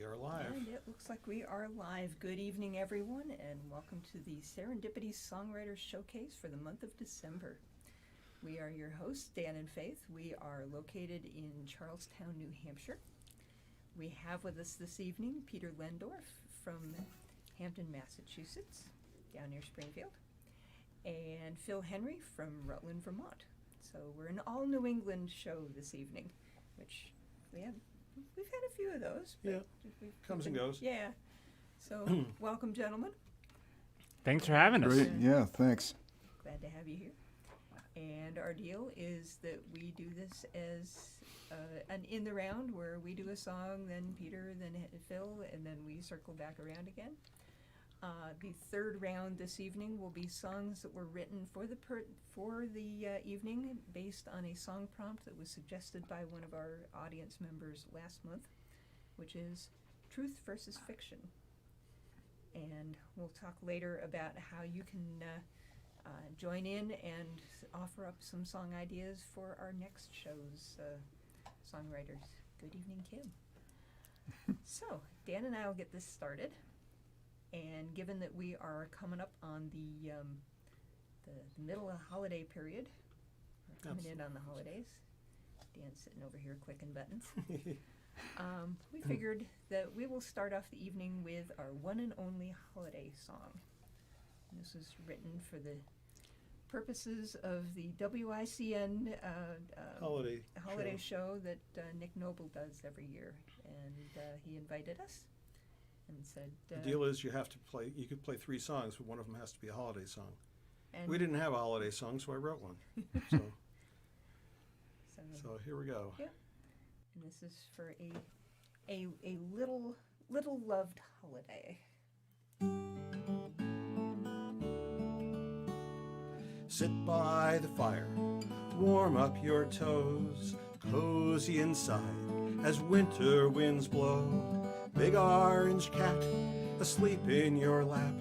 are live. And it looks like we are live. Good evening, everyone, and welcome to the Serendipity Songwriter Showcase for the month of December. We are your hosts, Dan and Faith. We are located in Charlestown, New Hampshire. We have with us this evening Peter Lehndorff from Hampden, Massachusetts, down near Springfield, and Phil Henry from Rutland, Vermont. So we're an all New England show this evening, which we've had a few of those. Yeah, comes and goes. Yeah. So welcome, gentlemen. Thanks for having us. Great, yeah, thanks. Glad to have you here. And our deal is that we do this as an in the round where we do a song, then Peter, then Phil, and then we circle back around again. The third round this evening will be songs that were written for the evening based on a song prompt that was suggested by one of our audience members last month, which is truth versus fiction. And we'll talk later about how you can join in and offer up some song ideas for our next show's songwriters. Good evening, Kim. So, Dan and I will get this started. And given that we are coming up on the middle of the holiday period, we're coming in on the holidays. Dan's sitting over here clicking buttons. We figured that we will start off the evening with our one and only holiday song. And this was written for the purposes of the WICN holiday show that Nick Noble does every year. And he invited us and said... the deal is you could play 3 songs, but one of them has to be a holiday song. And we didn't have a holiday song, so I wrote one. So here we go. Yeah. And this is for a little loved holiday. Sit by the fire, warm up your toes, cozy inside as winter winds blow. Big orange cat asleep in your lap,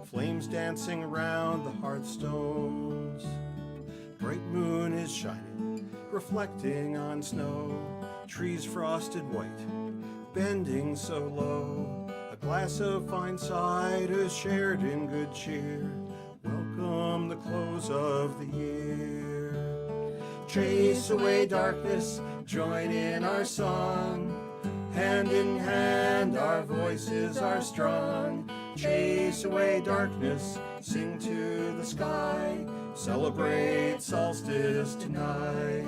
flames dancing around the hearthstones. Bright moon is shining, reflecting on snow. Trees frosted white, bending so low. A glass of fine cider shared in good cheer. Welcome the close of the year. Chase away darkness, join in our song. Hand in hand, our voices are strong. Chase away darkness, sing to the sky. Celebrate solstice tonight.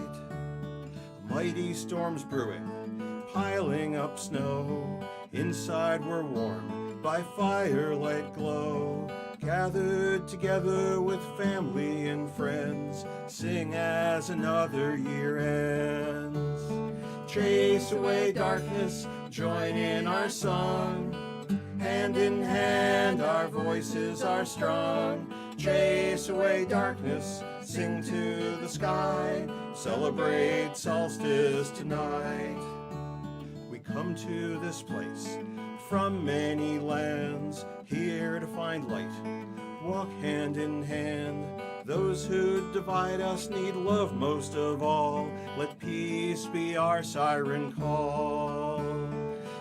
Mighty storms brewing, piling up snow. Inside we're warm by firelight glow. Gathered together with family and friends, sing as another year ends. Chase away darkness, join in our song. Hand in hand, our voices are strong. Chase away darkness, sing to the sky. Celebrate solstice tonight. We come to this place from many lands, here to find light, walk hand in hand. Those who divide us need love most of all. Let peace be our siren call.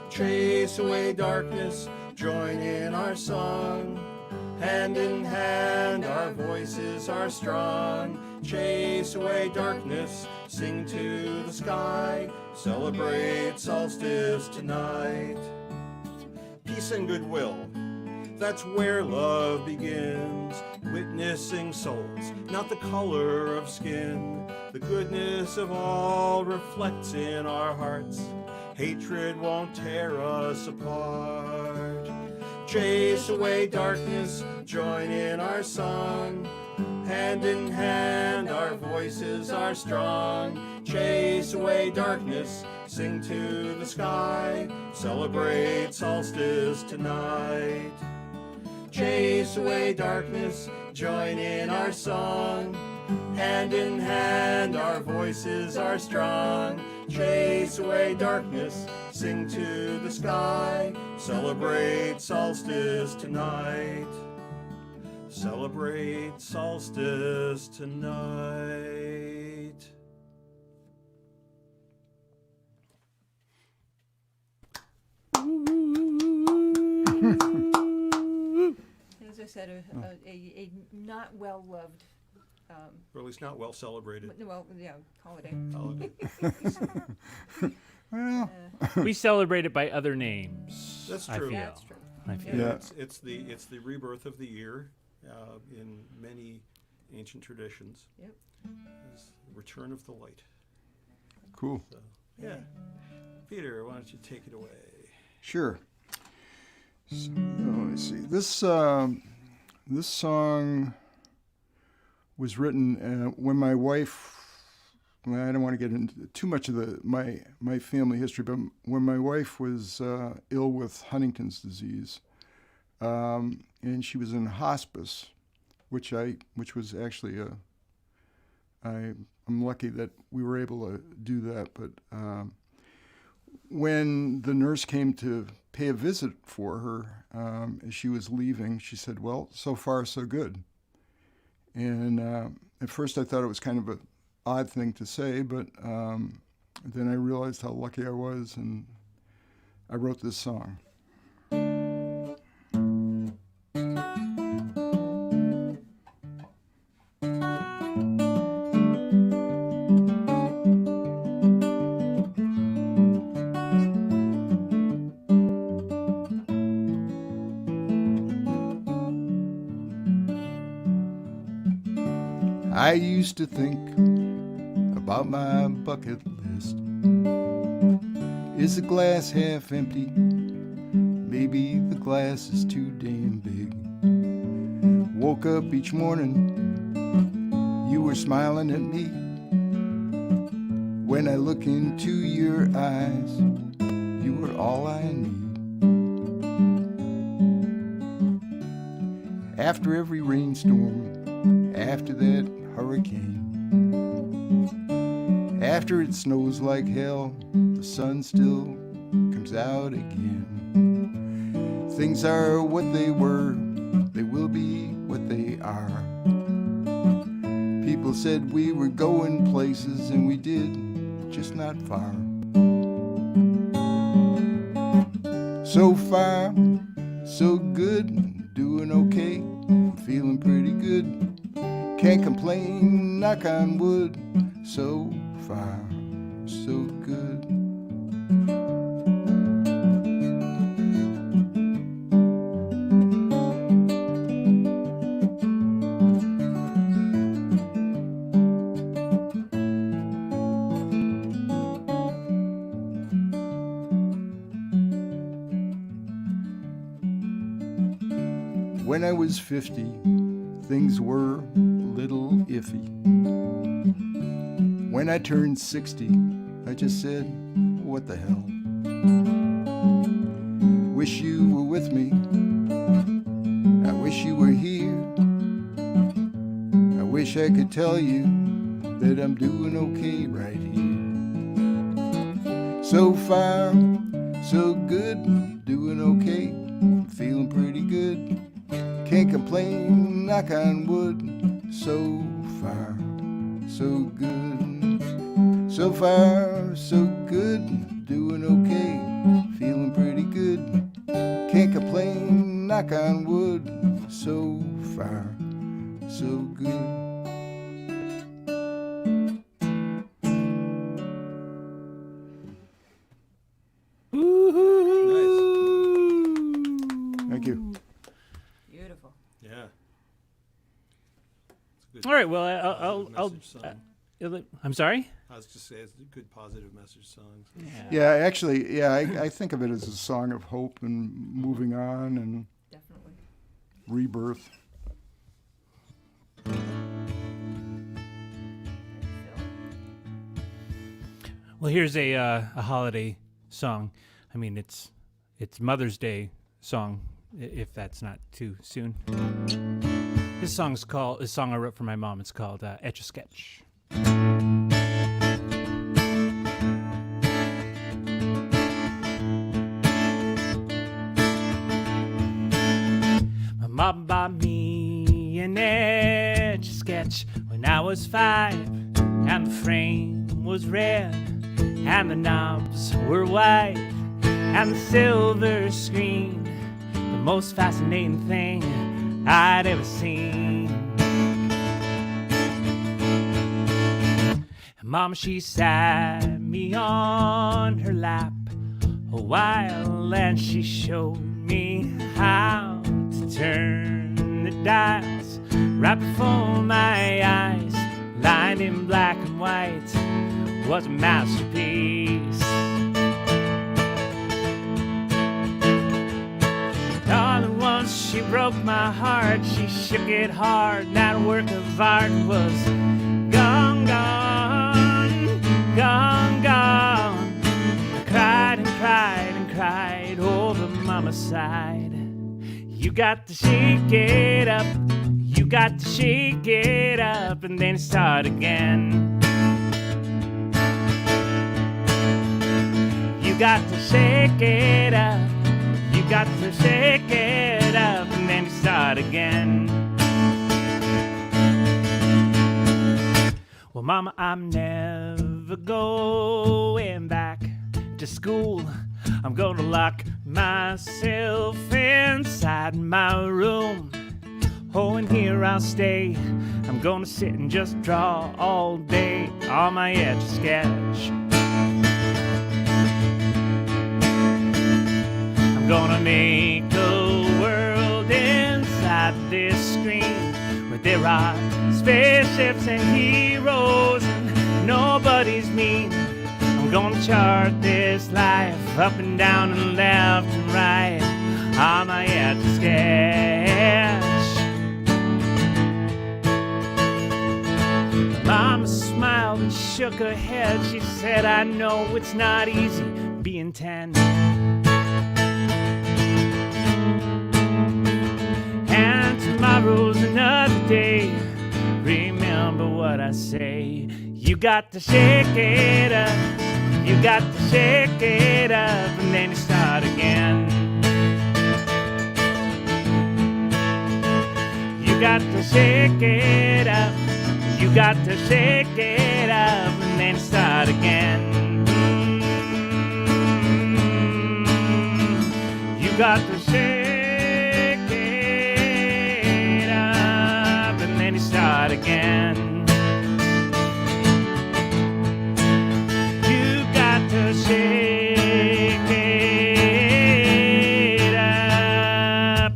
Chase away darkness, join in our song. Hand in hand, our voices are strong. Chase away darkness, sing to the sky. Celebrate solstice tonight. Peace and goodwill, that's where love begins. Witnessing souls, not the color of skin. The goodness of all reflects in our hearts. Hatred won't tear us apart. Chase away darkness, join in our song. Hand in hand, our voices are strong. Chase away darkness, sing to the sky. Celebrate solstice tonight. Chase away darkness, join in our song. Hand in hand, our voices are strong. Chase away darkness, sing to the sky. Celebrate solstice tonight. Celebrate solstice tonight. Woo. I said, a not well loved, Or at least not well celebrated holiday. holiday. Well, We celebrate it by other names. That's I true. feel. That's true. I feel. Yeah. It's the rebirth of the year in many ancient traditions. Yep. It's the return of the light. cool. So, yeah. Peter, why don't you take it away? Sure. So, let me see. This song was written when my wife. Well, I don't want to get into too much of my family history, but when my wife was ill with Huntington's disease, and she was in hospice, which was actually I'm lucky that we were able to do that. But when the nurse came to pay a visit for her as she was leaving, she said, "Well, so far so good." And at first I thought it was kind of a odd thing to say, but then I realized how lucky I was, and I wrote this song. I used to think about my bucket list. Is the glass half empty? Maybe the glass is too damn big. Woke up each morning, you were smiling at me. When I look into your eyes, you were all I need. After every rainstorm, after that hurricane, after it snows like hell, the sun still comes out again. Things are what they were, they will be what they are. People said we were going places, and we did, just not far. So far, so good, doing okay, feeling pretty good. Can't complain, knock on wood. So far, so good. When I was 50, things were a little iffy. When I turned 60, I just said, what the hell? Wish you were with me. I wish you were here. I wish I could tell you that I'm doing okay right here. So far, so good, doing okay, feeling pretty good. Can't complain, knock on wood. So far, so good. So far, so good, doing okay, feeling pretty good. Can't complain, knock on wood. So far, so good. Thank you. Beautiful. Yeah. It's a good All right. Well, positive I'll message song. I'm sorry. I was just saying, it's a good positive message song. Yeah, actually, I think of it as a song of hope and moving on and Definitely. rebirth. Well, here's a holiday song. I mean, it's Mother's Day song, if that's not too soon. This song I wrote for my mom. It's called Etch A Sketch. My mom bought me an Etch A Sketch when I was 5, and the frame was red, and the knobs were white, and the silver screen. The most fascinating thing I'd ever seen. Mama, she sat me on her lap a while, and she showed me how to turn the dials right before my eyes. Lined in black and white was a masterpiece. All at once she broke my heart. She shook it hard. That work of art was gone, gone, gone, gone. I cried and cried and cried over Mama's side. You got to shake it up. You got to shake it up and then start again. You got to shake it up. You got to shake it up and then start again. Well, Mama, I'm never going back to school. I'm gonna lock myself inside my room. Oh, and here I'll stay. I'm gonna sit and just draw all day on my Etch A Sketch. I'm gonna make a world inside this screen where there are spaceships and heroes and nobody's mean. I'm gonna chart this life up and down and left and right on my Etch A Sketch. Mama smiled and shook her head. She said, I know it's not easy being 10. And tomorrow's another day. Remember what I say. You got to shake it up. You got to shake it up and then you start again. You got to shake it up. You got to shake it up and then start again. You got to shake it up and then you start again. You got to shake it up.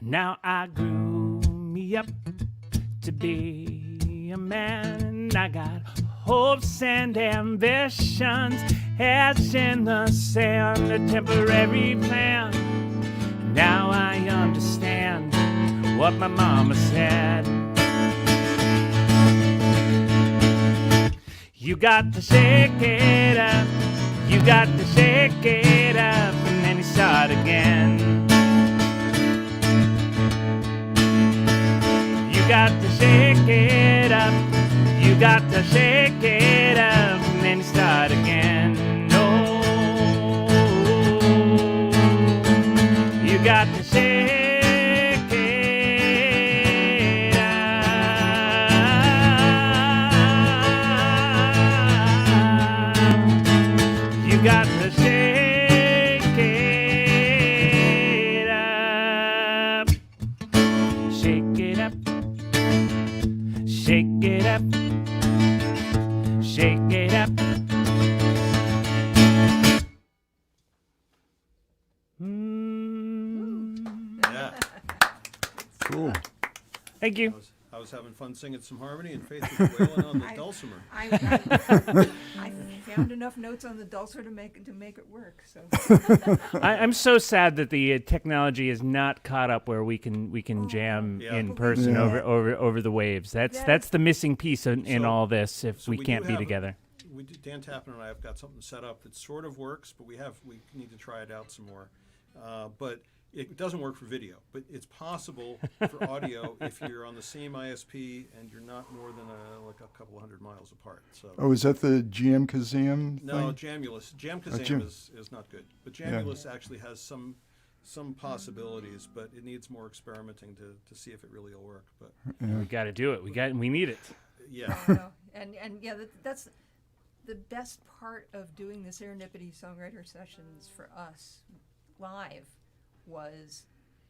Now I grew me up to be a man, and I got hopes and ambitions etched in the sand, a temporary plan. Now I understand what my mama said. You got to shake it up. You got to shake it up and then you start again. You got to shake it up. You got to shake it up and then you start again. No, you got to shake it up. You got to shake it up. Shake it up. Shake it up. Shake it up. Yeah. Cool. Thank you. I was having fun singing some harmony, and Faith was wailing on the dulcimer. I found enough notes on the dulcimer to make it work. So I'm so sad that the technology is not caught up where we can jam Yeah. in person Yeah. over the waves. That's the missing piece in So- all this if so we we can't do be have- together. Dan Tappan and I have got something set up that sort of works, but we need to try it out some more. But it doesn't work for video, but it's possible for audio if you're on the same ISP and you're not more than like a couple of 100 miles apart. So Oh, is that the GM Kazam no, thing? Jamulus, Jam. Jamkazam is not good, but Jamulus actually has some possibilities, but it needs more experimenting to see if it really will work. But We got to do it. We need it. yeah, well, And yeah, that's the best part of doing the Serendipity Songwriter Sessions for us live was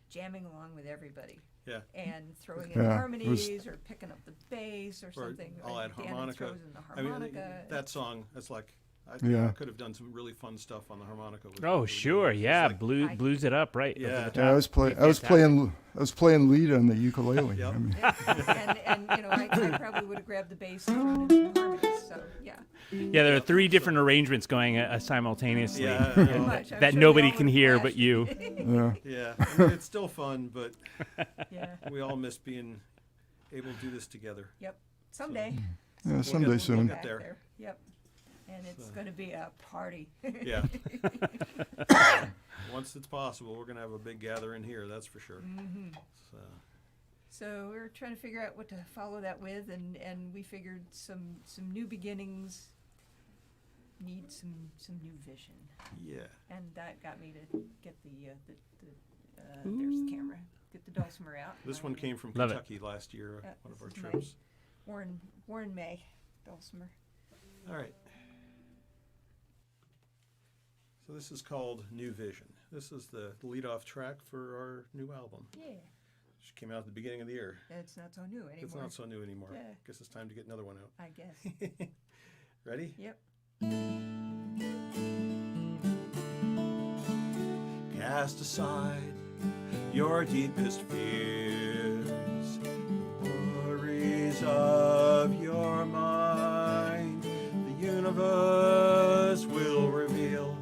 jamming along with everybody. Yeah. And throwing in Yeah, harmonies or picking up the bass or something. I'll add Dan harmonica. throws in the I mean, harmonica. that song, it's like, I Yeah. could have done some really fun stuff on the harmonica. Oh, sure, yeah, like- blues it up right. over Yeah. the top. Yeah, I was playing lead on the ukulele. Yep. I mean, and I probably would have grabbed the bass and thrown in some harmonies. So yeah. Yeah, there are 3 different arrangements going simultaneously Yeah, Pretty much. I'm that sure nobody they all can would've hear but flashed. you. yeah. Yeah, I mean, it's still fun, but Yeah. we all miss being able to do this together. Yep. Someday. Yeah, someday we'll soon. get there. Yep. And it's going to be a party. Yeah. Once it's possible, we're going to have a big gathering here, that's for sure. Mm-hmm. So, So we're trying to figure out what to follow that with, and we figured some new beginnings need some new vision, yeah. and that got me to get there's the camera, get the dulcimer out. This one came from Love it. Kentucky last year, one of our this is my- trips. Warren May dulcimer. All right. So this is called New Vision. This is the lead-off track for our new album, Yeah, which came out at the beginning of the year. it's not so new anymore. It's not so new anymore. Yeah. Guess it's time to get another one out. I guess. Ready? Yep. Cast aside your deepest fears, the worries of your mind. The universe will reveal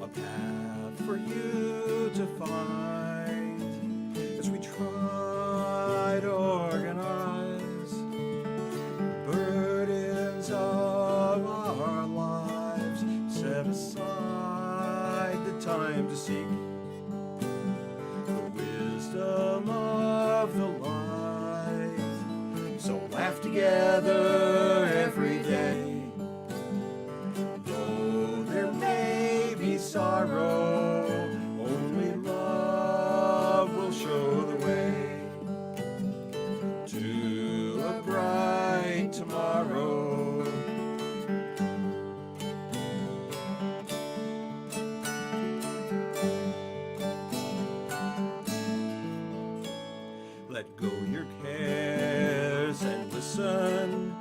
a path for you to find as we try to organize the burdens of our lives. Set aside the time to seek the wisdom of the light. So laugh together every day, though there may be sorrow. Only love will show the way to a bright tomorrow. Let go your cares and listen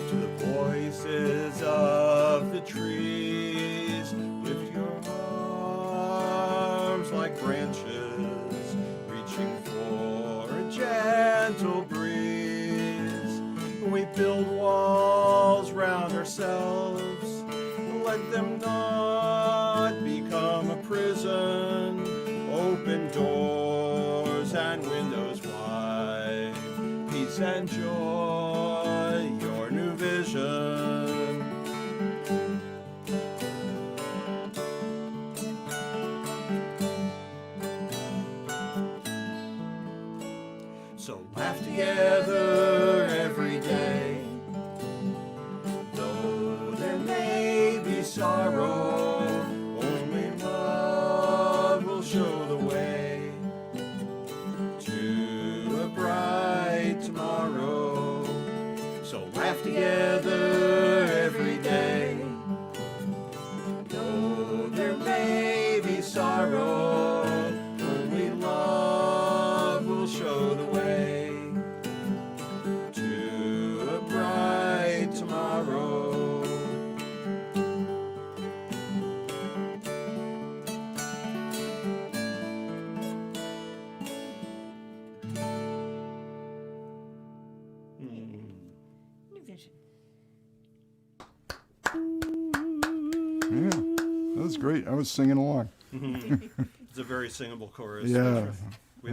to the voices of the trees. Lift your arms like branches, reaching for a gentle breeze. We build walls round ourselves, let them not become a prison. Open doors and windows wide, peace and joy, your new vision. So laugh together every day, though there may be sorrow. Only love will show the way to a bright tomorrow. So laugh together every day, though there may be sorrow. Only love will show the way to a bright tomorrow. New vision. Yeah, that was great. I was singing along. It's a very singable chorus. Yeah, We-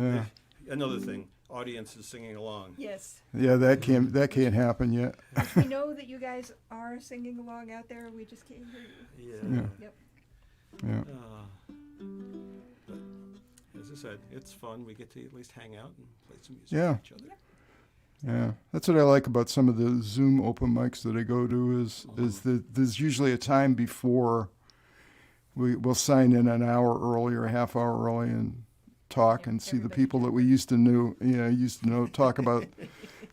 Another thing, audience is singing along. Yes. yeah, that can't happen yet. We know that you guys are singing along out there. We just can't hear you. Yeah. Yeah. Yep. Yeah, But as I said, it's fun. We get to at least hang out and play some music Yeah. with each other. yeah. That's what I like about some of the Zoom open mics that I go to is that there's usually a time before we'll sign in an hour early or a half hour early and talk Yeah, and see the everybody people that we used to know, talk about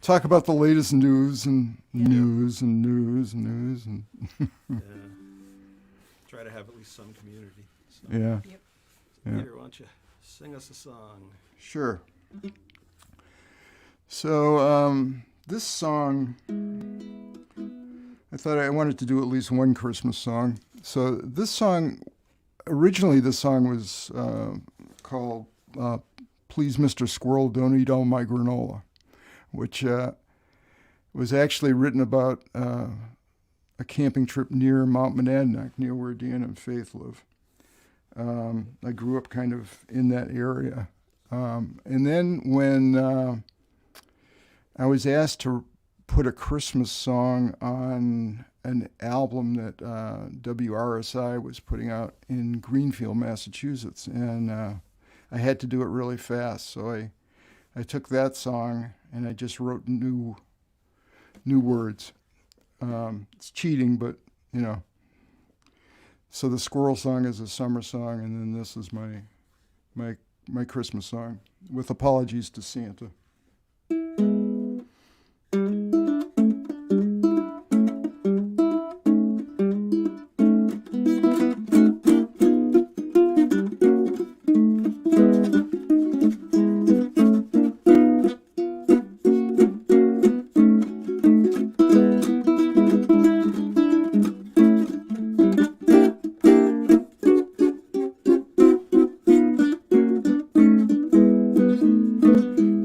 talk about the latest news and Yeah. news and news and news and Yeah. Try to have at least some community. So, yeah. Yep. Yeah. Peter, why don't you sing us a song? Sure. So this song, I thought I wanted to do at least one Christmas song. So this song, originally this song was called Please Mr. Squirrel, Don't Eat All My Granola, which was actually written about a camping trip near Mount Monadnock, near where Dan and Faith live. I grew up kind of in that area. And then when I was asked to put a Christmas song on an album that WRSI was putting out in Greenfield, Massachusetts, and I had to do it really fast. So I took that song and I just wrote new words. It's cheating, but you know. So the squirrel song is a summer song, and then this is my Christmas song, with apologies to Santa.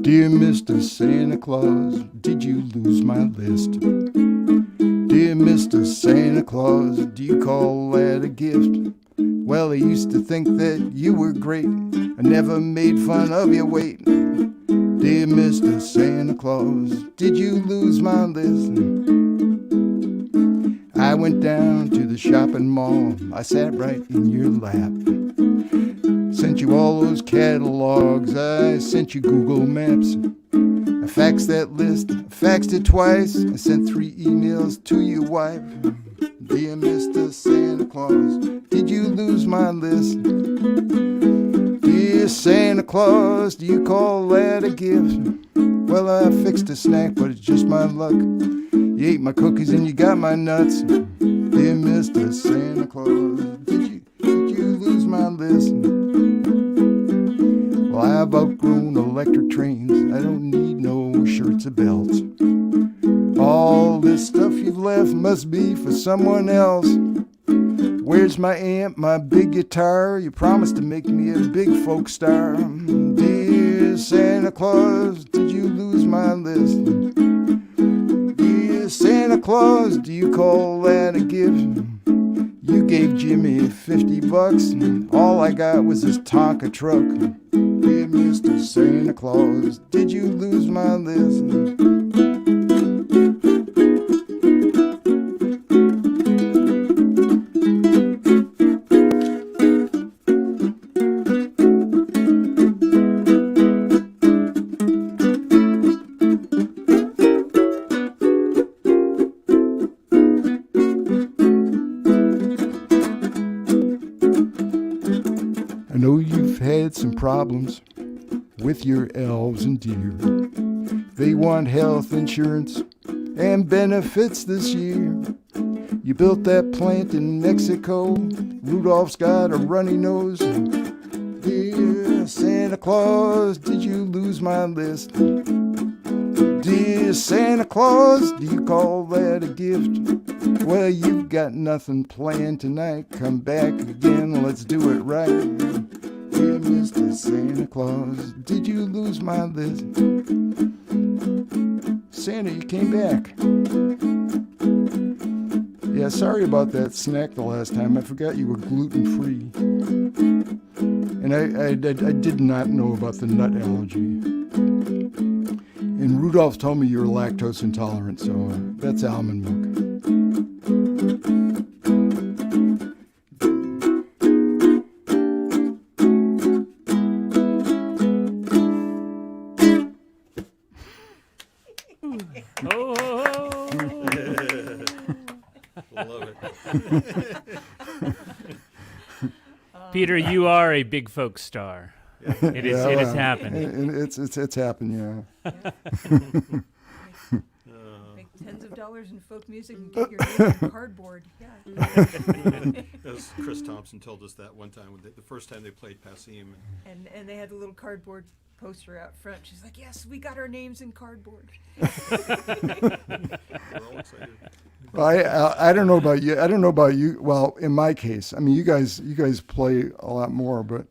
Dear Mr. Santa Claus, did you lose my list? Dear Mr. Santa Claus, do you call that a gift? Well, I used to think that you were great. I never made fun of your weight. Dear Mr. Santa Claus, did you lose my list? I went down to the shopping mall. I sat right in your lap. Sent you all those catalogs, I sent you Google Maps. I faxed that list, I faxed it twice. I sent 3 emails to your wife. Dear Mr. Santa Claus, did you lose my list? Dear Santa Claus, do you call that a gift? Well, I fixed a snack, but it's just my luck. You ate my cookies and you got my nuts. Dear Mr. Santa Claus, did you lose my list? Well, I've outgrown electric trains. I don't need no shirts or belts. All this stuff you've left must be for someone else. Where's my amp, my big guitar? You promised to make me a big folk star. Dear Santa Claus, did you lose my list? Dear Santa Claus, do you call that a gift? You gave Jimmy $50. All I got was this Tonka truck. Dear Mr. Santa Claus, did you lose my list? I know you've had some problems with your elves and deer. They want health insurance and benefits this year. You built that plant in Mexico. Rudolph's got a runny nose. Dear Santa Claus, did you lose my list? Dear Santa Claus, do you call that a gift? Well, you've got nothing planned tonight. Come back again, let's do it right. Dear Mr. Santa Claus, did you lose my list? Santa, you came back. Yeah, sorry about that snack the last time. I forgot you were gluten-free. And I did not know about the nut allergy. And Rudolph told me you're lactose intolerant, so that's almond milk. Love it. Peter, you are a big folk star. It has happened. And it's happened, yeah. Tens of dollars in folk music and get your name on cardboard. Yeah. As Chris Thompson told us that one time, the first time they played Passim. And they had a little cardboard poster out front. She's like, "Yes, we got our names in cardboard." We're all excited. Well, I don't know about you. I don't know about you. Well, in my case, I mean, you guys play a lot more, but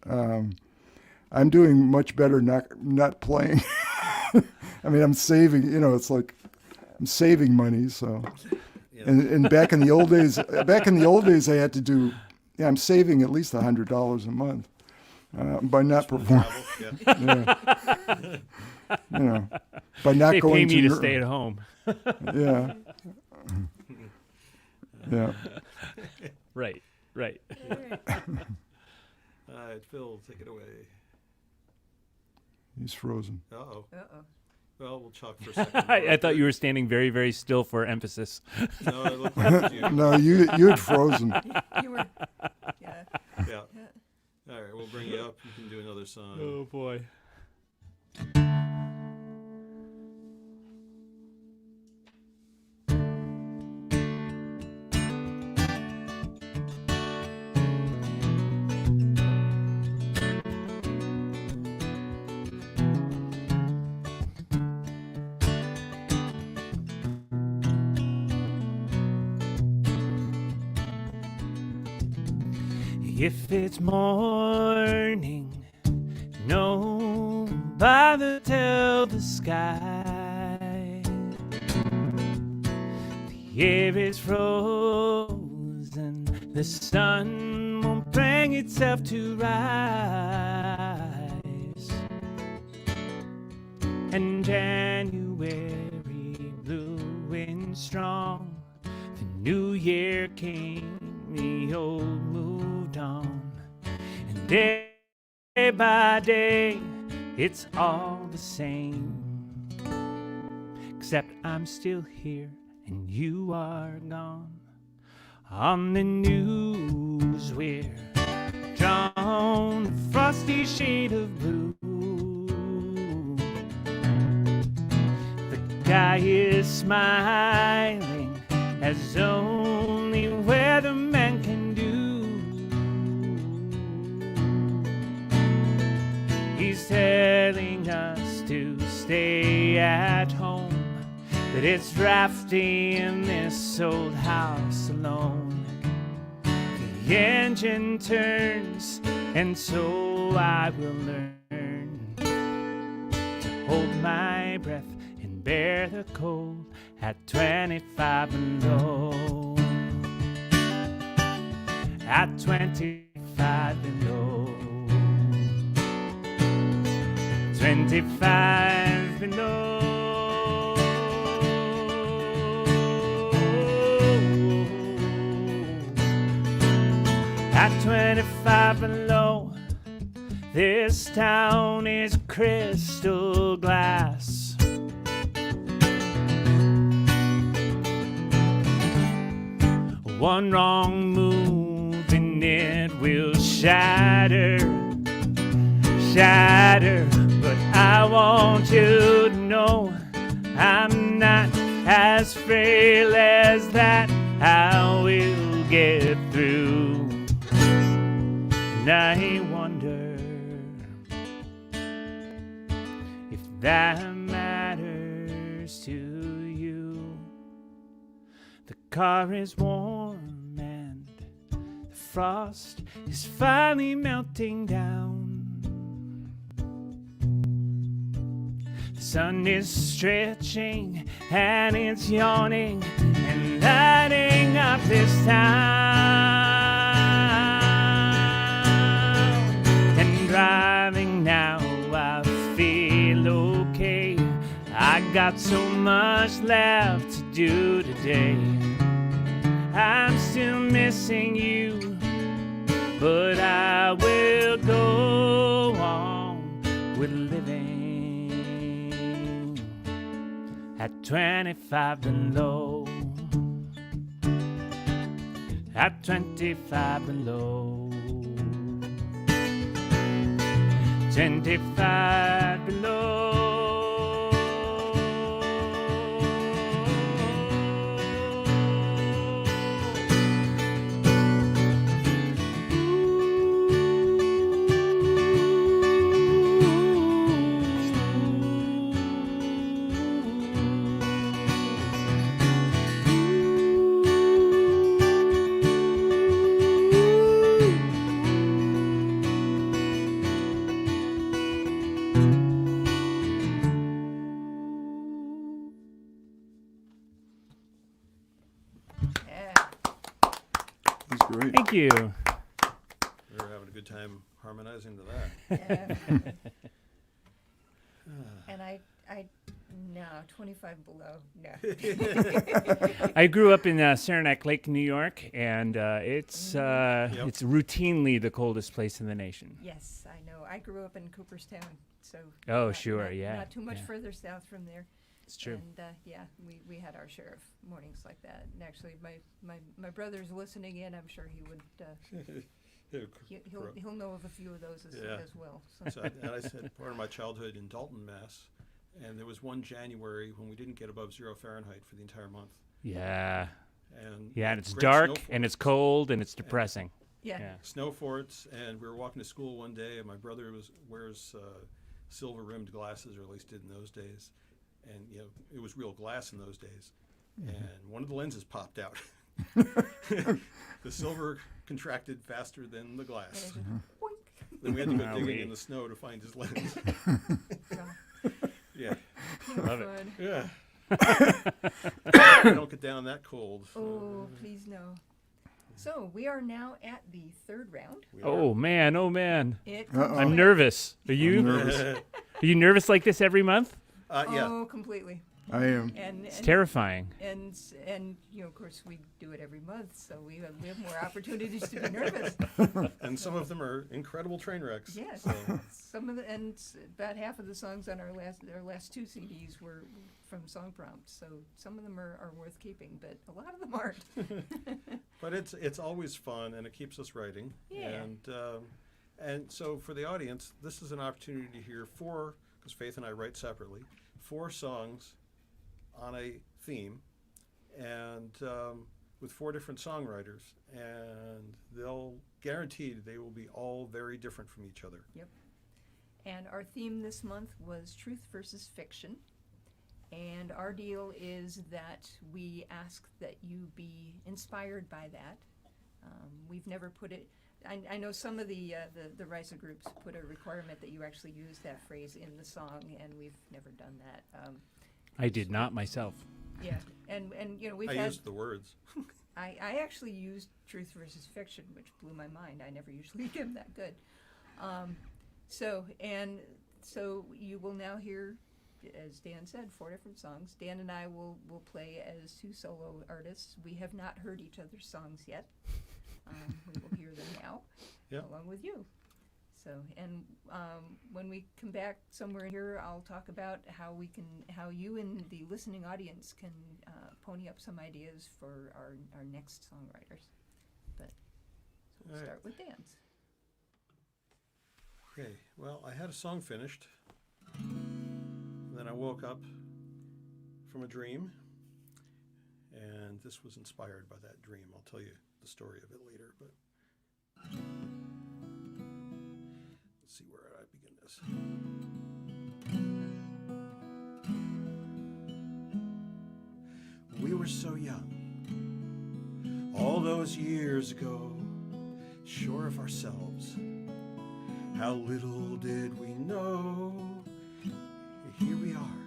I'm doing much better not playing. I mean, I'm saving. It's like I'm saving money. So, Yeah. and back in the old days, I had to do. Yeah, I'm saving at least $100 a month by not performing. Travel, yeah. Yeah. By not They going pay me to Ner- stay at home. Yeah. Yeah. Right. All right. All right, Phil, take it away. He's frozen. Uh-oh. Uh-oh. Well, we'll chalk for a second. I thought you were standing very, very still for emphasis. No, it looked like it was you. No, you had frozen. You were. Yeah. Yeah. Yeah. All right, we'll bring you up. You can do another song. Oh boy. If it's morning, no bother tell the sky. The air is frozen, the sun won't bring itself to rise. And January blew in strong, the new year came, the old moved on, and day by day it's all the same, except I'm still here and you are gone. On the news we're drawn a frosty shade of blue. The guy is smiling as only weathermen can do. He's telling us to stay at home, but it's drafty in this old house alone. The engine turns, and so I will learn to hold my breath and bear the cold at 25 below. At 25 below. 25 below. At 25 below, this town is crystal glass. One wrong move and it will shatter. But I want you to know I'm not as frail as that. I will get through. And I wonder if that matters to you. The car is warm and the frost is finally melting down. The sun is stretching and it's yawning and lighting up this town. And driving now I feel okay. I got so much left to do today. I'm still missing you, but I will go on with living. At 25 below. At 25 below. 25 below. Great. Thank you. We were having a good time harmonizing to that. And I no, 25 below, no. I grew up in Saranac Lake, New York, and it's routinely the coldest place in the nation. Yes, I know. I grew up in Cooperstown, so. Oh, sure, yeah. Not too much yeah. further south from there. It's true. And we had our share of mornings like that. And actually, my brother's listening in. I'm sure he would. He'll know of a few of those as well. So. And I said part of my childhood in Dalton, Mass. And there was one January when we didn't get above 0 Fahrenheit for the entire month. Yeah. And it's great dark, snow and it's forts. cold, and it's depressing. Yeah. Snow forts, and we were walking to school one day, and my brother wears silver-rimmed glasses, or at least did in those days. And, it was real glass in those days. And one of the lenses popped out. The silver contracted faster than the glass. Then we had to go digging in the snow to find his lens. Yeah. Love it. Yeah. Don't get down that cold. Oh, please no. So we are now at the third round. Oh man. Uh-oh. I'm nervous. Are you? Are you nervous like this every month? Yeah. Oh, completely. I am. It's terrifying. And of course we do it every month, so we have more opportunities to be nervous. And some of them are incredible train wrecks. Yes. So. Some of about half of the songs on our last two CDs were from song prompts, so some of them are worth keeping, but a lot of them aren't. But it's always fun, and it keeps us writing. Yeah. And so for the audience, this is an opportunity to hear because Faith and I write separately, 4 songs on a theme, and with 4 different songwriters, and guaranteed they will be all very different from each other. Yep. And our theme this month was truth versus fiction. And our deal is that we ask that you be inspired by that. We've never put it. I know some of the RISA groups put a requirement that you actually use that phrase in the song, and we've never done that. I did not myself. Yeah, and we've I had. used the words. I actually used truth versus fiction, which blew my mind. I never usually get that good. So you will now hear, as Dan said, 4 different songs. Dan and I will play as 2 solo artists. We have not heard each other's songs yet. We will hear them now, along with you. So, and when we come back somewhere here, I'll talk about how you and the listening audience can pony up some ideas for our next songwriters. But so we'll start with Dan's. Okay, well, I had a song finished, and then I woke up from a dream, and this was inspired by that dream. I'll tell you the story of it later, but let's see where I begin this. We were so young, all those years ago, sure of ourselves. How little did we know, here we are,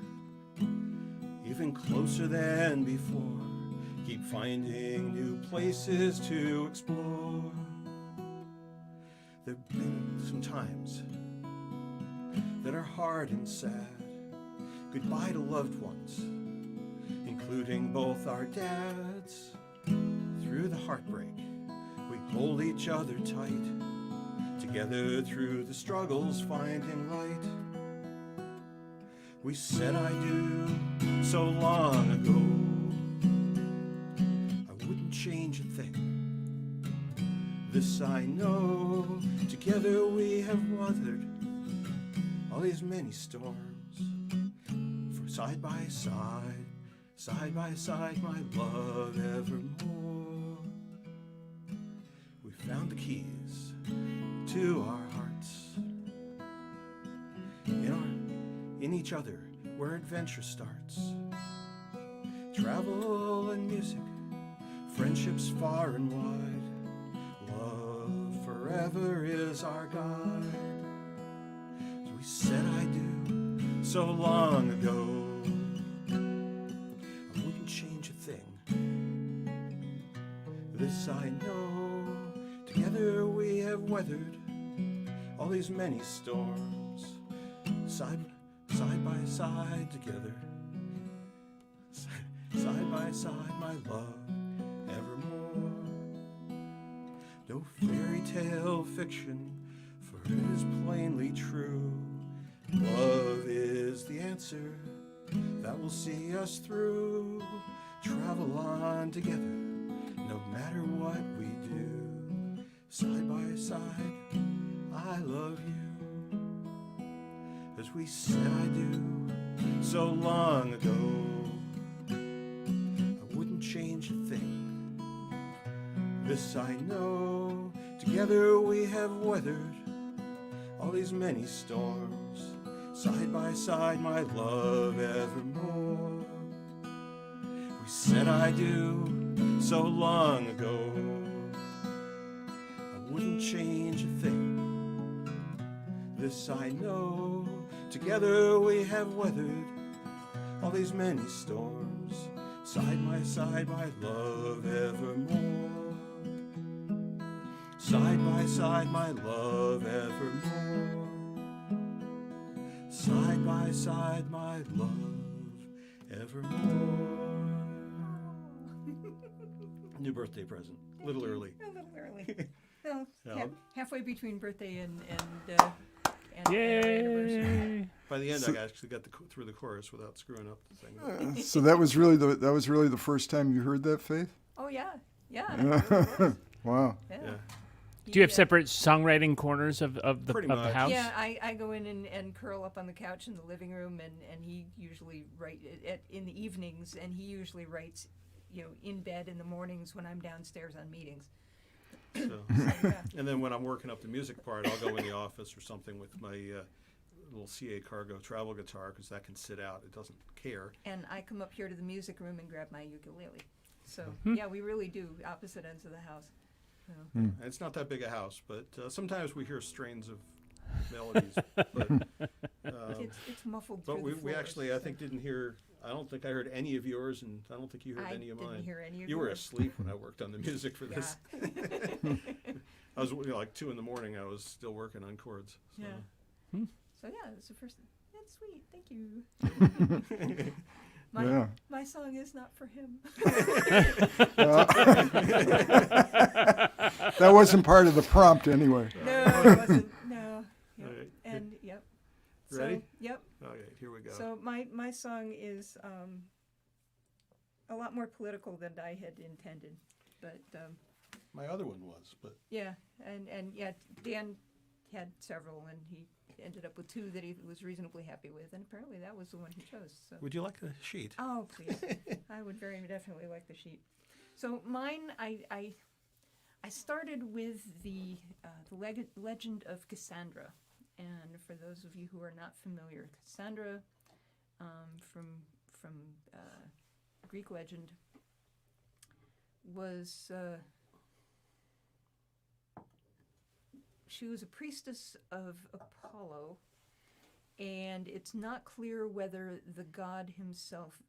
even closer than before, keep finding new places to explore. There've been some times that are hard and sad, goodbye to loved ones, including both our dads. Through the heartbreak, we hold each other tight, together through the struggles, finding light. We said I do so long ago, I wouldn't change a thing. This I know, together we have weathered all these many storms. For side by side, my love evermore. We found the keys to our hearts, in each other where adventure starts. Travel and music, friendships far and wide, love forever is our guide. So we said I do so long ago, I wouldn't change a thing. This I know, Together we have weathered all these many storms, side by side together, side by side, my love, evermore. No fairy tale fiction, for it is plainly true. Love is the answer that will see us through. Travel on together, no matter what we do. Side by side, I love you, as we said I do so long ago. I wouldn't change a thing, this I know. Together we have weathered all these many storms, side by side, my love, evermore. We said I do so long ago. I wouldn't change a thing, this I know. Together we have weathered all these many storms, side by side, my love, evermore. Side by side, my love, evermore. Side by side, my love, evermore. New birthday present. A little early. A little early. Well, Yeah. halfway between birthday and Yay! anniversary. By the end, So- I actually got through the chorus without screwing up the thing. So that was really the first time you heard that, Faith? Oh yeah, yeah. It really was. Wow. Yeah. Yeah. Do you have Yeah. separate songwriting corners of the Pretty the much. house? Yeah, I go in and curl up on the couch in the living room, and he usually in the evenings, and he usually writes, in bed in the mornings when I'm downstairs on meetings. So, So, yeah. and then when I'm working up the music part, I'll go in the office or something with my little CA Cargo travel guitar, because that can sit out. It doesn't care. And I come up here to the music room and grab my ukulele. So Hmm. yeah, we really do opposite ends of the house. So. And it's not that big a house, but sometimes we hear strains of melodies. But, It's muffled but through we, the we floors, actually, I so. think, didn't hear. I don't think I heard any of yours, and I don't think you heard I any of didn't mine. hear any of You were yours. asleep when I worked on the music for this. Yeah. I was like 2 a.m. I was still working on chords. So. Yeah. So yeah, it's the first. That's sweet. Thank you. My, Yeah. my song is not for him. That wasn't part of the prompt anyway. No, it wasn't. No. Yep. All right. And yep. Ready? So, yep. Okay, here we go. So my song is a lot more political than I had intended, but My other one was, but yeah, and yeah, Dan had several, and he ended up with 2 that he was reasonably happy with, and apparently that was the one he chose. So. would you like the sheet? Oh, please. I would very definitely like the sheet. So mine, I started with the legend of Cassandra. And for those of you who are not familiar, Cassandra, from Greek legend, was she was a priestess of Apollo, and it's not clear whether the god himself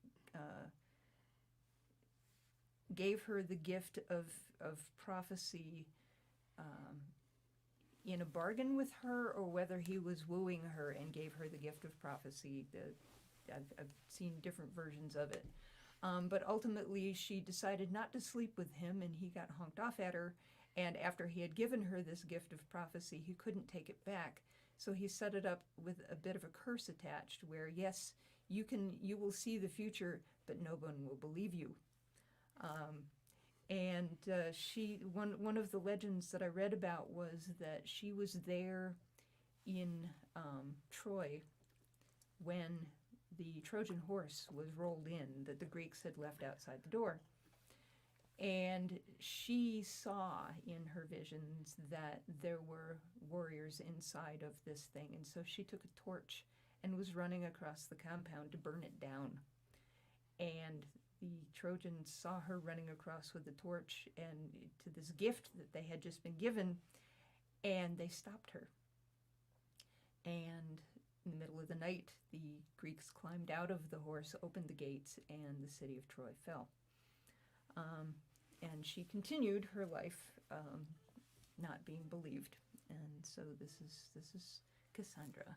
gave her the gift of prophecy in a bargain with her, or whether he was wooing her and gave her the gift of prophecy. I've seen different versions of it. But ultimately, she decided not to sleep with him, and he got honked off at her. And after he had given her this gift of prophecy, he couldn't take it back. So he set it up with a bit of a curse attached, where yes, you will see the future, but no one will believe you. And one of the legends that I read about was that she was there in Troy when the Trojan horse was rolled in that the Greeks had left outside the door. And she saw in her visions that there were warriors inside of this thing. And so she took a torch and was running across the compound to burn it down. And the Trojans saw her running across with the torch and to this gift that they had just been given, and they stopped her. And in the middle of the night, the Greeks climbed out of the horse, opened the gates, and the city of Troy fell. And she continued her life not being believed. And so this is Cassandra.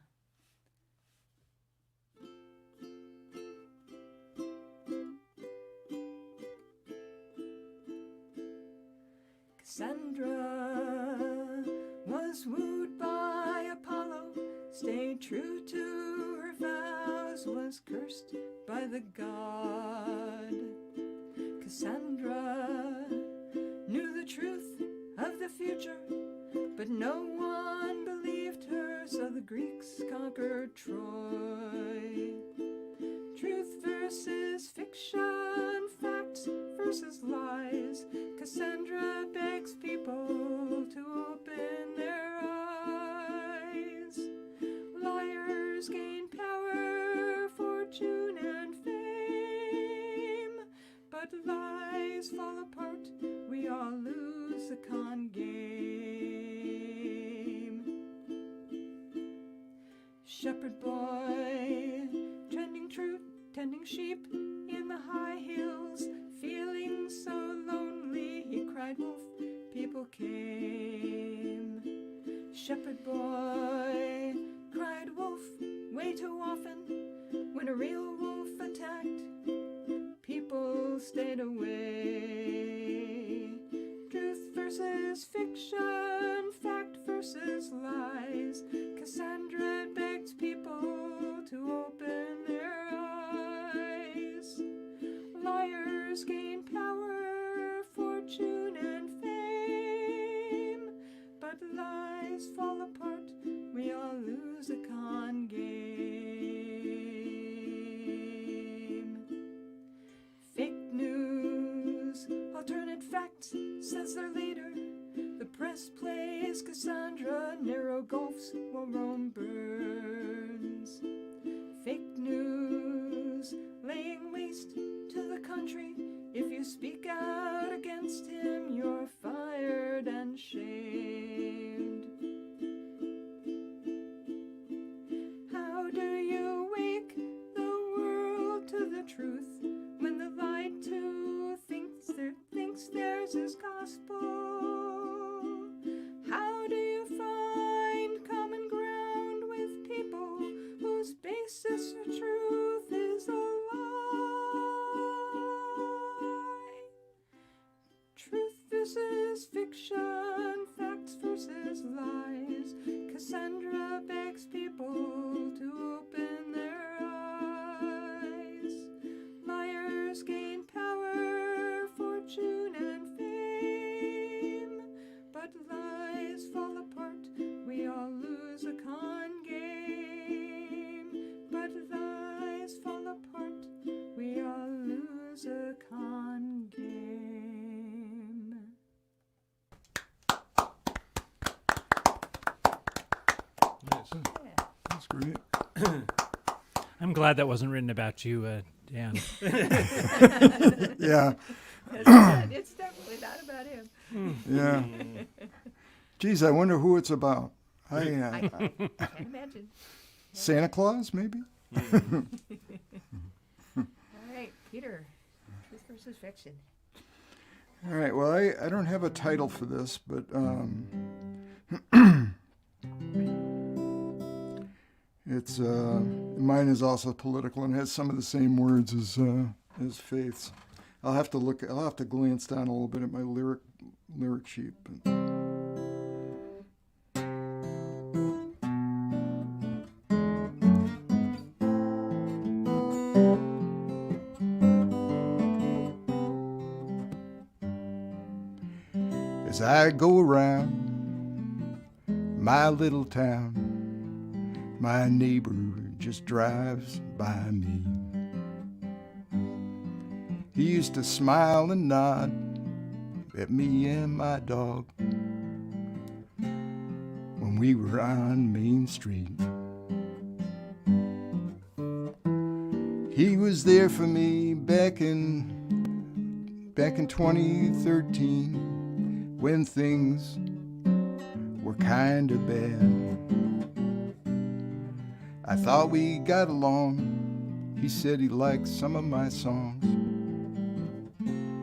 Cassandra was wooed by Apollo, stayed true to her vows, was cursed by the god. Cassandra knew the truth of the future, but no one believed her, so the Greeks conquered Troy. Truth versus fiction, facts versus lies. Cassandra begs people to open their eyes. Liars gain power, fortune, and fame, but lies fall apart, we all lose the con game. Shepherd boy, trending truth, tending sheep in the high hills, feeling so lonely, he cried wolf, people came. Shepherd boy cried wolf way too often, when a real wolf attacked, people stayed away. Truth versus fiction, fact versus lies. Cassandra begs people to open their eyes. Liars gain power, fortune, and fame, but lies fall apart, we all lose a con game. Fake news, alternate facts, says their leader. The press plays Cassandra, narrow gulfs while Rome burns. Fake news, laying waste to the country. If you speak out against him, you're fired and shamed. How do you wake the world to the truth when the lied to thinks theirs is gospel? How do you find common ground with people whose basis for truth is a lie? Truth versus fiction, facts versus lies. Cassandra begs people to open their eyes. Liars gain power, fortune, and fame, but lies fall apart, we all lose a con game. But lies fall apart, we all lose a con game. Nice. Yeah. That's great. I'm glad that wasn't written about you, Dan. Yeah, It's definitely not about him. yeah. Geez, I wonder who it's about. I can't imagine. Santa Claus, maybe? All right, Peter, truth versus fiction. All right, well, I don't have a title for this, but it's mine is also political and has some of the same words as Faith's. I'll have to glance down a little bit at my lyric sheet. But. As I go around my little town, my neighbor just drives by me. He used to smile and nod at me and my dog when we were on Main Street. He was there for me back in 2013 when things were kind of bad. I thought we got along. He said he liked some of my songs.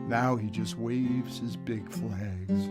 Now he just waves his big flags.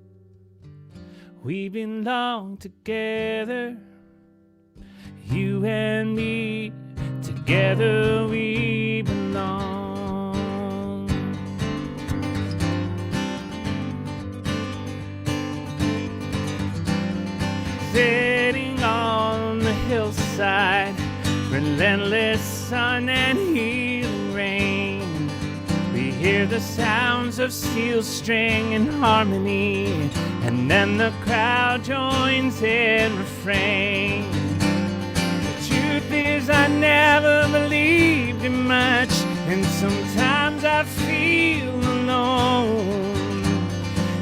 We belong together, you and me. Together we belong. Sitting on the hillside, relentless sun and healing rain. We hear the sounds of steel string and harmony, and then the crowd joins in refrain. The truth is I never believed in much, and sometimes I feel alone.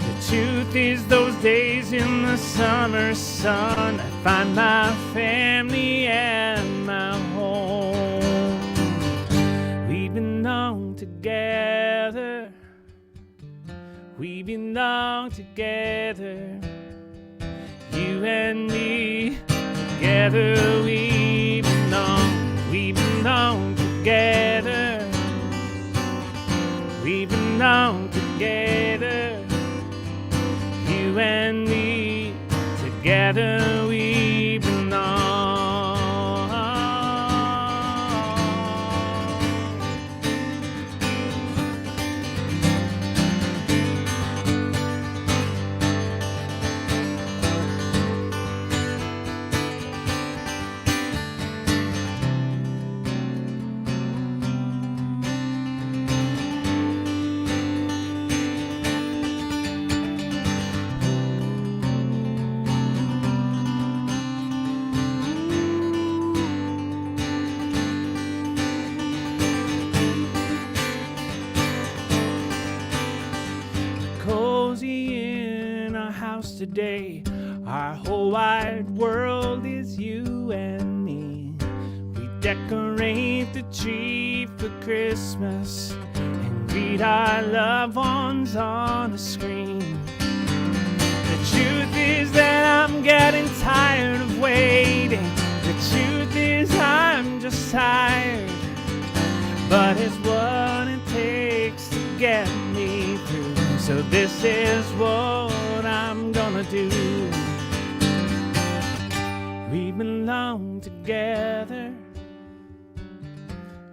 The truth is those days in the summer sun, I find my family and my home. We belong together, we belong together, you and me. Together we belong together, we belong together, you and me. Together we belong. Today, our whole wide world is you and me. We decorate the tree for Christmas and greet our loved ones on a screen. The truth is that I'm getting tired of waiting. The truth is I'm just tired, but it's what it takes to get me through. So this is what I'm gonna do. We belong together,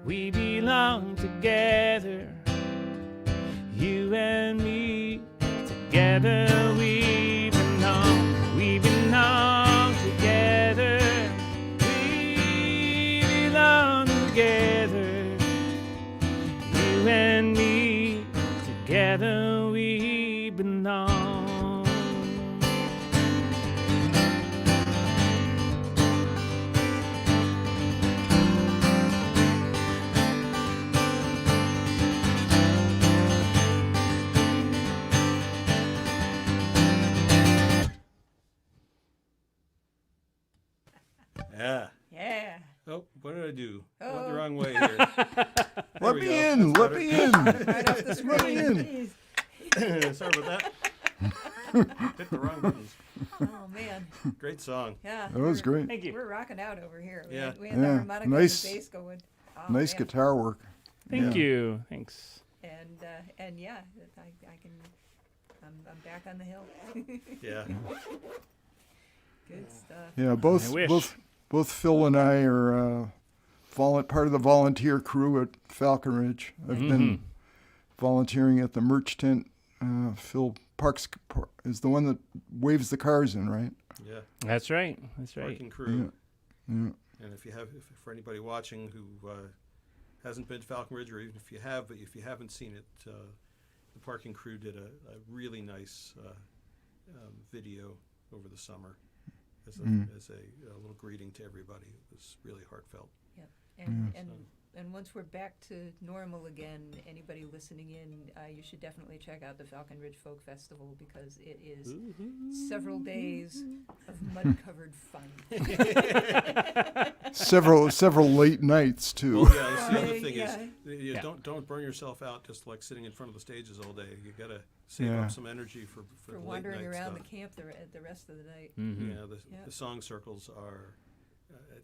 we belong together, you and me. Together we belong together, we belong together, you and me. Together we belong. Yeah. Yeah. Oh, what did I do? I went Oh. the wrong way here. Let we me go. in, That's let better. me in. Right off the Let me screen. in. Jeez. Sorry about that. Hit the wrong buttons. Oh man. Great song. Yeah. That was great. Thank you. We're rocking out over here. Yeah. We had Yeah. the harmonica Nice- and the bass going. Oh, Nice man. guitar work. Thank Yeah. you. Thanks. And yeah, I can. I'm back on the hill. Yeah. Good stuff. Yeah, I both wish. both Phil and I are part of the volunteer crew at Falcon Ridge. I've been volunteering at the merch tent. Phil Parks is the one that waves the cars in, right? Yeah. That's right. That's right. Parking crew. Yeah. And if for anybody watching who hasn't been to Falcon Ridge, or even if you have, but if you haven't seen it, the parking crew did a really nice video over the summer as a little greeting to everybody. It was really heartfelt. Yep. And once we're back to normal again, anybody listening in, you should definitely check out the Falcon Ridge Folk Festival because it is several days of mud-covered fun. Several late nights too. Well, yeah, that's the other thing Yeah. is Yeah. don't burn yourself out just like sitting in front of the stages all day. You gotta save Yeah. up some energy for For the late wandering night around stuff. the camp the rest of the night. Mm-hmm. Yeah, Yeah. the song circles are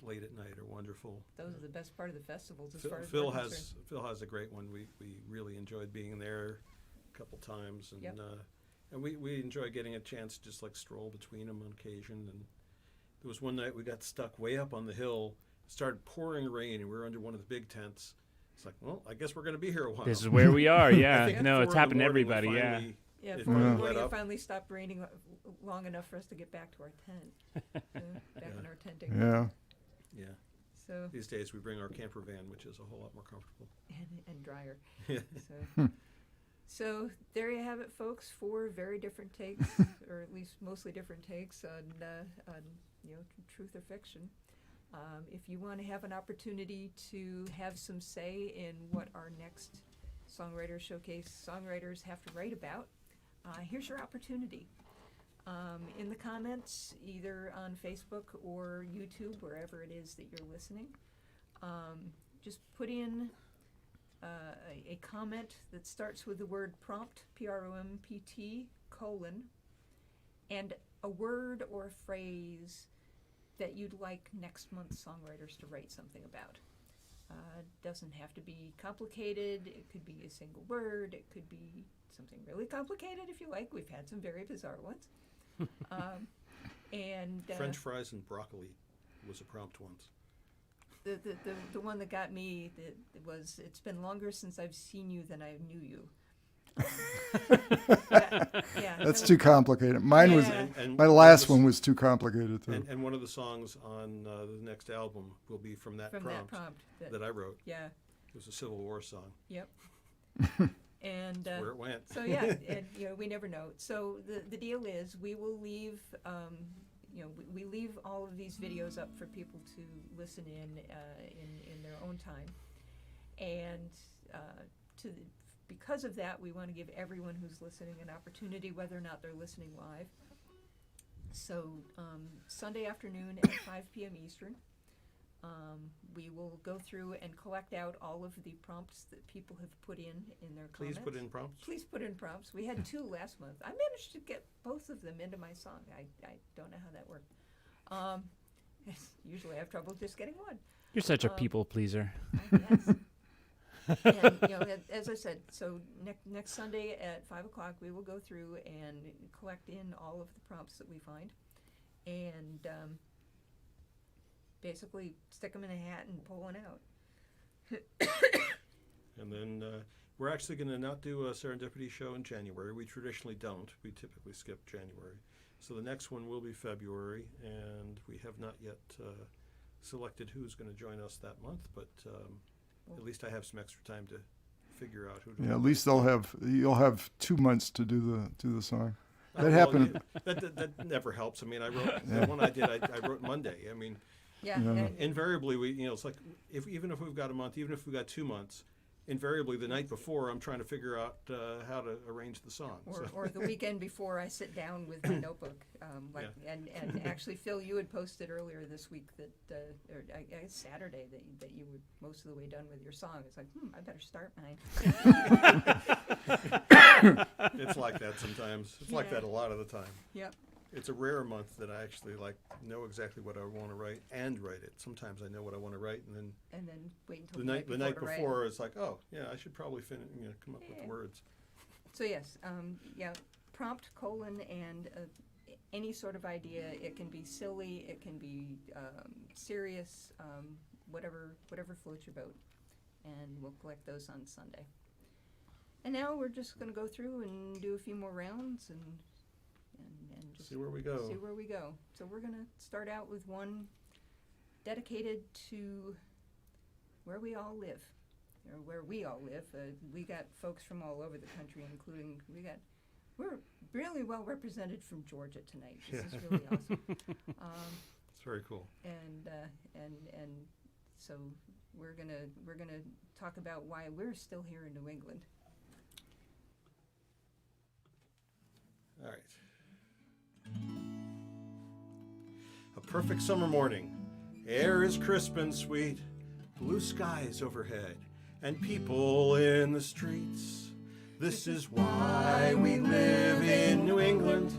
late at night are wonderful. Those are the best part of the festivals as Phil, far as Phil we're has concerned. Phil has a great one. We really enjoyed being there a couple times, and Yep. And we enjoy getting a chance to just like stroll between them on occasion. And there was one night we got stuck way up on the hill. It started pouring rain, and we were under one of the big tents. It's like, well, I guess we're going to be here a while. This is where we are. I Yeah. think No, at it's 4 in the happened to morning, we everybody. Yeah. finally- Yeah, it for finally the let morning it up. finally stopped raining long enough for us to get back to our tent. Back in our tenting. Yeah. Yeah. So These days we bring our camper van, which is a whole lot more comfortable. and drier. Yeah. So there you have it, folks. 4 very different takes, or at least mostly different takes on truth or fiction. If you want to have an opportunity to have some say in what our next Songwriter Showcase songwriters have to write about, here's your opportunity. In the comments, either on Facebook or YouTube, wherever it is that you're listening, just put in a comment that starts with the word prompt, PROMPT, : and a word or a phrase that you'd like next month's songwriters to write something about. Doesn't have to be complicated. It could be a single word. It could be something really complicated if you like. We've had some very bizarre ones. French fries and broccoli was a prompt once. The one that got me was, it's been longer since I've seen you than I knew you. Yeah, That's too complicated. Mine was, Yeah. And my last one was too complicated too. And one of the songs on the next album will be from that from prompt, that prompt. that I wrote. Yeah. It was a Civil War song. Yep. And That's where it went. so yeah, and we never know. So the deal is, we will leave we leave all of these videos up for people to listen in their own time, and because of that, we want to give everyone who's listening an opportunity, whether or not they're listening live. So Sunday afternoon at 5 p.m. Eastern, we will go through and collect out all of the prompts that people have put in their Please comments. put in prompts. Please put in prompts. We had 2 last month. I managed to get both of them into my song. I don't know how that worked. Usually I have trouble just getting one. You're such a people pleaser. Yes. And, as I said, so next Sunday at 5 o'clock, we will go through and collect in all of the prompts that we find, and basically stick them in a hat and pull one out. And then we're actually going to not do a Serendipity show in January. We traditionally don't. We typically skip January. So the next one will be February, and we have not yet selected who's going to join us that month, but at least I have some extra time to figure out who to Yeah, at least you'll have 2 months to do the song. That well, happened. That never helps. I mean, I wrote the one I did. I wrote Monday. I mean, Yeah. Yeah. And, invariably it's like even if we've got a month, even if we've got 2 months, invariably the night before I'm trying to figure out how to arrange the song. or the weekend before, I sit down with my notebook. And actually, Phil, you had posted earlier this week that, or I guess Saturday, that you were most of the way done with your song. It's like, I better start mine. It's like that sometimes. It's like Yeah. that a lot of the time. Yep. It's a rare month that I actually know exactly what I want to write and write it. Sometimes I know what I want to write, and then And then wait until the night to write. before it's like, oh yeah, I should probably come up with the Yeah. words. So yes, prompt : and any sort of idea. It can be silly, it can be serious, whatever floats your boat, and we'll collect those on Sunday. And now we're just going to go through and do a few more rounds and just See where we go. see where we go. So we're going to start out with one dedicated to where we all live. We got folks from all over the country, including we're really well represented from Georgia tonight. This is really awesome. It's very cool. And so we're gonna talk about why we're still here in New England. All right. A perfect summer morning. Air is crisp and sweet. Blue skies overhead and people in the streets. This is why we live in New England.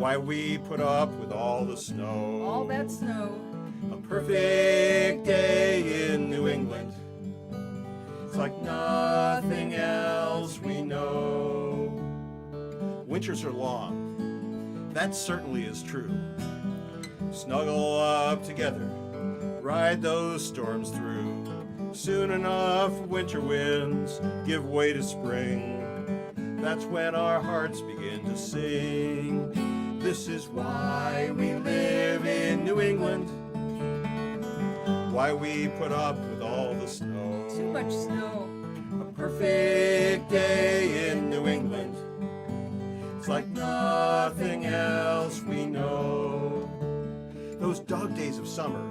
Why we put up with all the snow. All that snow. A perfect day in New England. It's like nothing else we know. winters are long. That certainly is true. Snuggle up together, ride those storms through. Soon enough, winter winds give way to spring. That's when our hearts begin to sing. This is why we live in New England, why we put up with all the snow. Too much snow. A perfect day in New England, it's like nothing else we know. Those dog days of summer,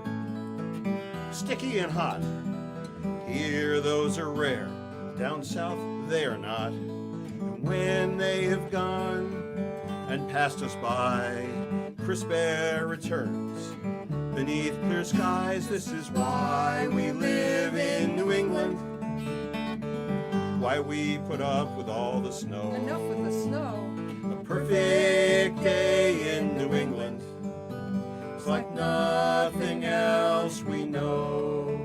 sticky and hot, here those are rare, down south they are not. And when they have gone and passed us by, crisp air returns beneath clear skies. This is why we live in New England, why we put up with all the snow. Enough with the snow. A perfect day in New England, it's like nothing else we know.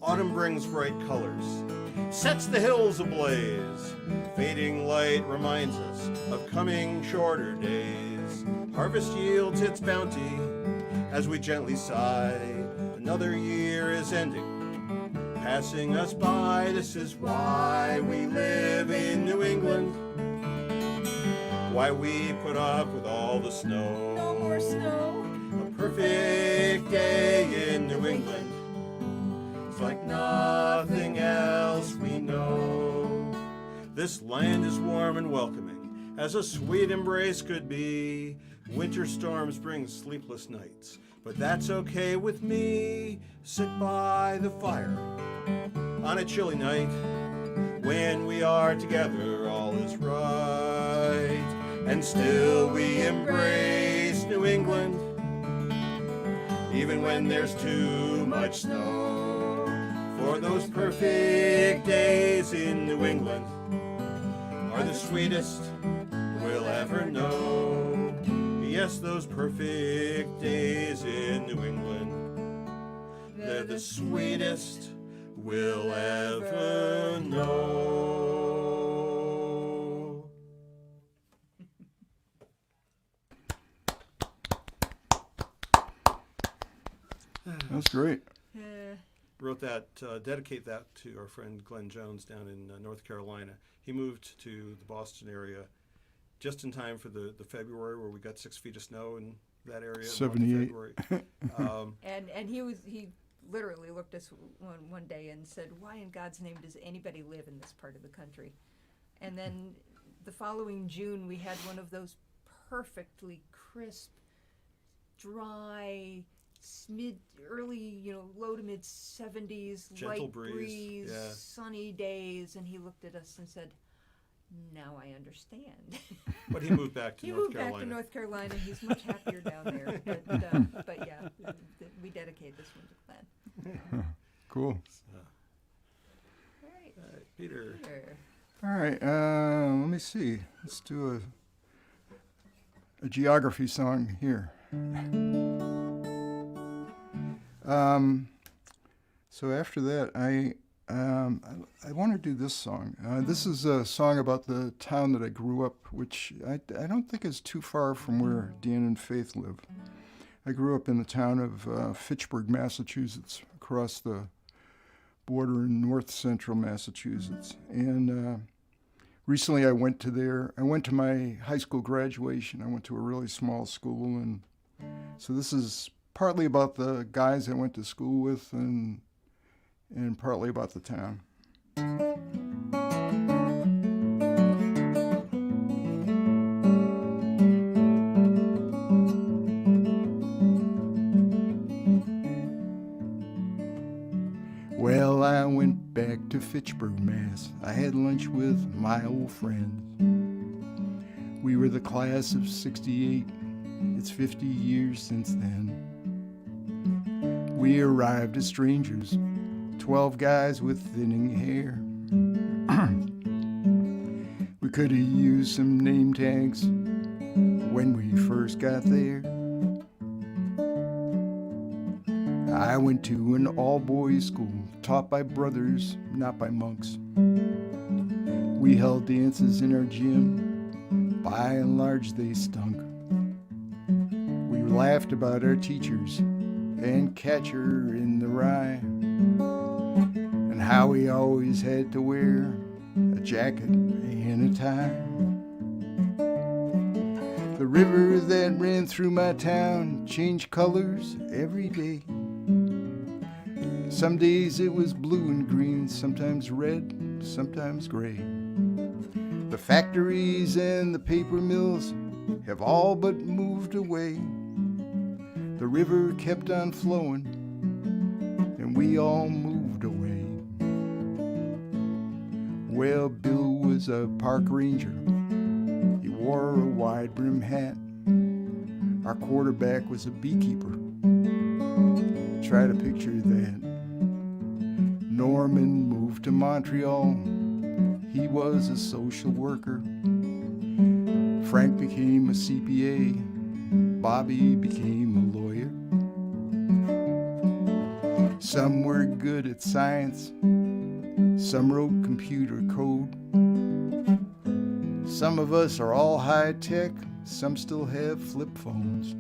Autumn brings bright colors, sets the hills ablaze. Fading light reminds us of coming shorter days. Harvest yields its bounty as we gently sigh. Another year is ending, passing us by. This is why we live in New England, why we put up with all the snow. No more snow. A perfect day in New England, it's like nothing else we know. This land is warm and welcoming, as a sweet embrace could be. Winter storms bring sleepless nights, but that's okay with me. Sit by the fire on a chilly night. When we are together, all is right. And still we embrace New England, even when there's too much snow. For those perfect days in New England are the sweetest we'll ever know. Yes, those perfect days in New England, they're the sweetest we'll ever know. That's great. Wrote that, dedicate that to our friend Glenn Jones down in North Carolina. He moved to the Boston area just in time for the February where we got 6 feet of snow in that area. 78. And he literally looked us one day and said, "Why in God's name does anybody live in this part of the country?" And then the following June we had one of those perfectly crisp, dry, early, low to mid 70s, Gentle light breeze, yeah. sunny days, and he looked at us and said, "Now I understand." But he moved back to He North moved Carolina. back to North Carolina. He's much happier down there. But yeah, we dedicate this one to Glenn. Cool. All right, Peter. Peter. All right. Let me see. Let's do a geography song here. So after that, I want to do this song. This is a song about the town that I grew up, which I don't think is too far from where Dan and Faith live. I grew up in the town of Fitchburg, Massachusetts, across the border in north central Massachusetts. And recently I went to my high school graduation. I went to a really small school, and so this is partly about the guys I went to school with and partly about the town. Well, I went back to Fitchburg, Mass. I had lunch with my old friends. We were the class of '68. It's 50 years since then. We arrived as strangers, 12 guys with thinning hair. We could have used some name tags when we first got there. I went to an all-boys school, taught by brothers, not by monks. We held dances in our gym by and large they stunk. We laughed about our teachers and Catcher in the Rye, and how he always had to wear a jacket and a tie. The river that ran through my town changed colors every day. Some days it was blue and green, sometimes red, sometimes gray. The factories and the paper mills have all but moved away. The river kept on flowing, and we all moved away. Well, Bill was a park ranger. He wore a wide-brimmed hat. Our quarterback was a beekeeper. Try to picture that. Norman moved to Montreal. He was a social worker. Frank became a CPA. Bobby became a lawyer. Some were good at science. Some wrote computer code. Some of us are all high tech. Some still have flip phones.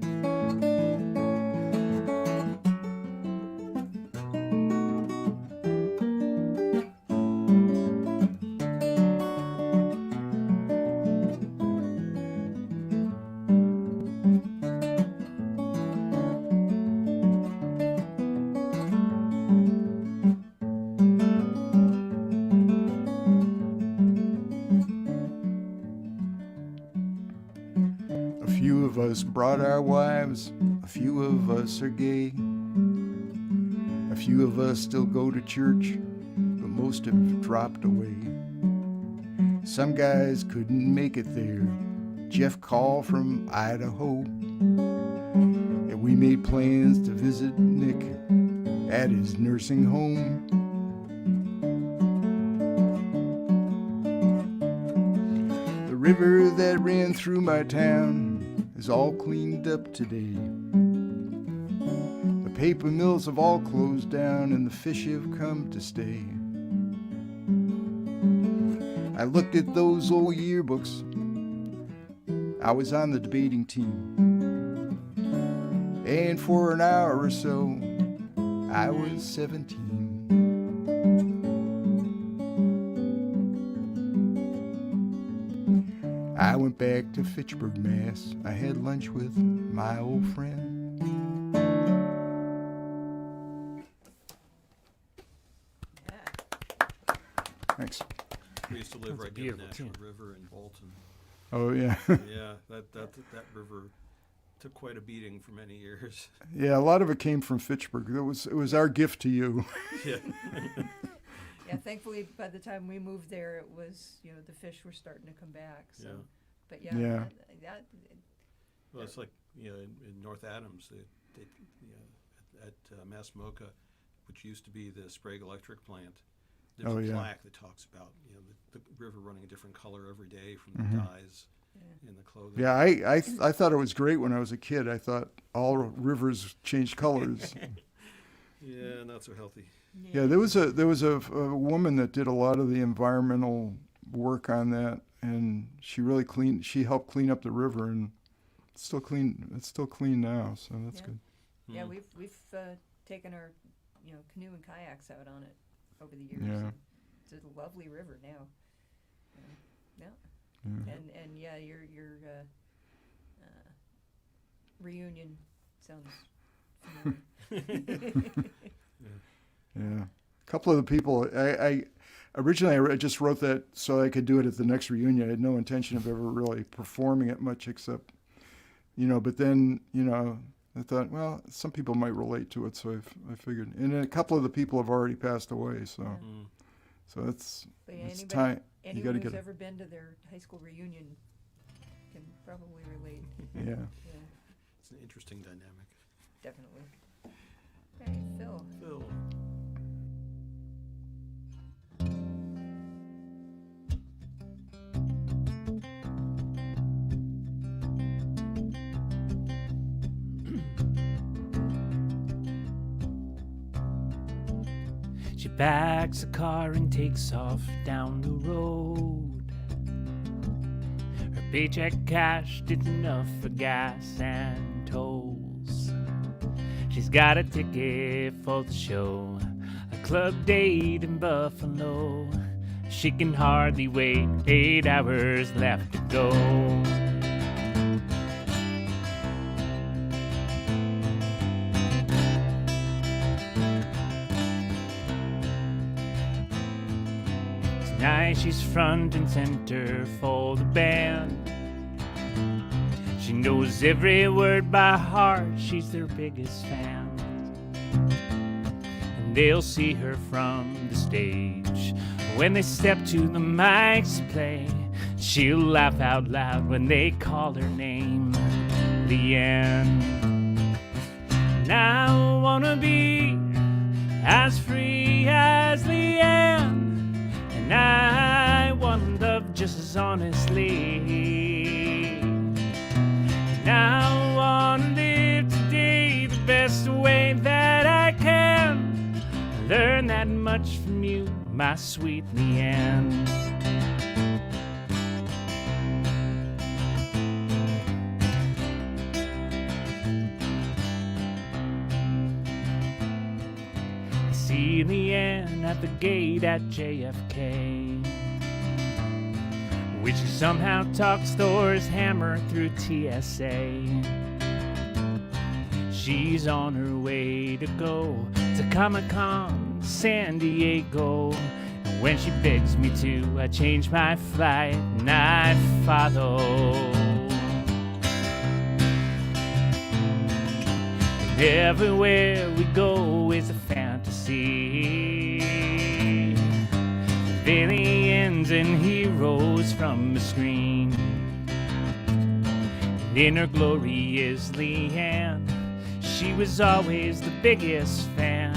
Brought our wives, a few of us are gay. A few of us still go to church, but most have dropped away. Some guys couldn't make it there. Jeff called from Idaho, and we made plans to visit Nick at his nursing home. The river that ran through my town is all cleaned up today. The paper mills have all closed down and the fish have come to stay. I looked at those old yearbooks. I was on the debating team. And for an hour or so, I was 17. I went back to Fitchburg, Mass. I had lunch with my old friend. Thanks. We used to live That's a right near the beautiful National tune. River in Bolton. Oh, yeah. Yeah, that river took quite a beating for many years. Yeah, a lot of it came from Fitchburg. It was our gift to you. Yeah. Yeah, thankfully, by the time we moved there, it was, the fish were starting to come back. So, Yeah. but yeah, Yeah. that Well, it's like in North Adams, at Massamoka, which used to be the Sprague Electric Plant. There's a plaque that talks about the river running a different color every day from the dyes in the clothing. Yeah, I thought it was great when I was a kid. I thought all rivers changed colors. Yeah, not so healthy. Yeah, there was a woman that did a lot of the environmental work on that, and she really she helped clean up the river, and it's still clean. It's still clean now, so that's good. Yeah, we've taken our canoe and kayaks out on it over the years. Yeah. It's a lovely river now. Yeah. Yeah. And yeah, your reunion sounds familiar. Yeah, a couple of the people. I originally I just wrote that so I could do it at the next reunion. I had no intention of ever really performing it much, except But then I thought, well, some people might relate to it, so I figured. And a couple of the people have already passed away, so it's time. Anyone who's ever been to their high school reunion can probably relate. Yeah. It's an interesting dynamic. Definitely. Hey, Phil. She backs a car and takes off down the road. Her Paycheck cashed, it's enough for gas and tolls. She's got a ticket for the show, a club date in Buffalo. She can hardly wait, 8 hours left to go. Tonight she's front and center for the band. She knows every word by heart, she's their biggest fan. And they'll see her from the stage when they step to the mics to play. She'll laugh out loud when they call her name, Leanne. And I wanna be as free as Leanne, and I want love just as honestly. And I want to live today the best way that I can. Learn that much from you, my sweet Leanne. I see Leanne at the gate at JFK, which somehow talks Thor's hammer through TSA. She's on her way to go to Comic-Con San Diego. And when she begs me to, I change my flight and I follow. And everywhere we go is a fantasy, aliens and heroes from the screen. And in her glory is Leanne. She was always the biggest fan,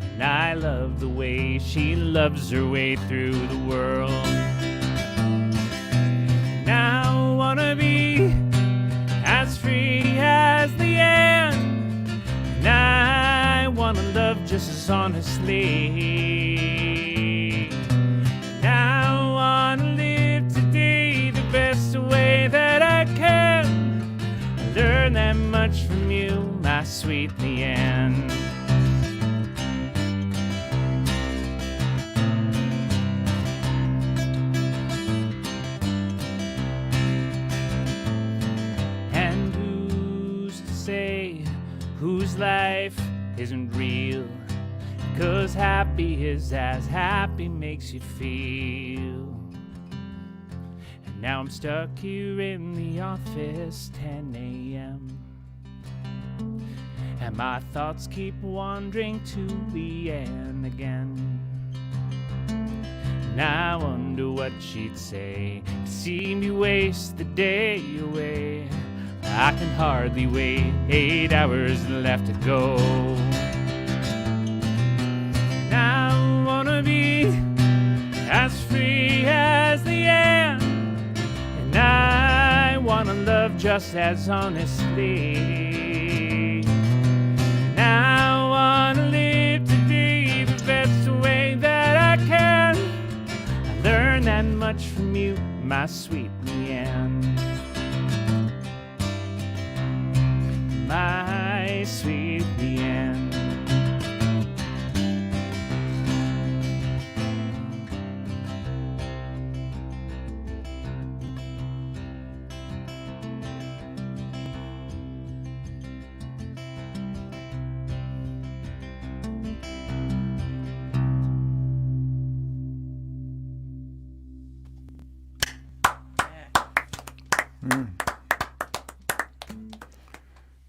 and I love the way she loves her way through the world. And I wanna be as free as Leanne, and I wanna love just as honestly. And I wanna live today the best way that I can. Learn that much from you, my sweet Leanne. And who's to say whose life isn't real? 'Cause happy is as happy makes you feel. And now I'm stuck here in the office, 10 a.m. And my thoughts keep wandering to Leanne again. And I wonder what she'd say to see me waste the day away. I can hardly wait, 8 hours left to go. And I wanna be as free as Leanne, and I wanna love just as honestly. And I wanna live today the best way that I can. I learned that much from you, my sweet Leanne. My sweet Leanne.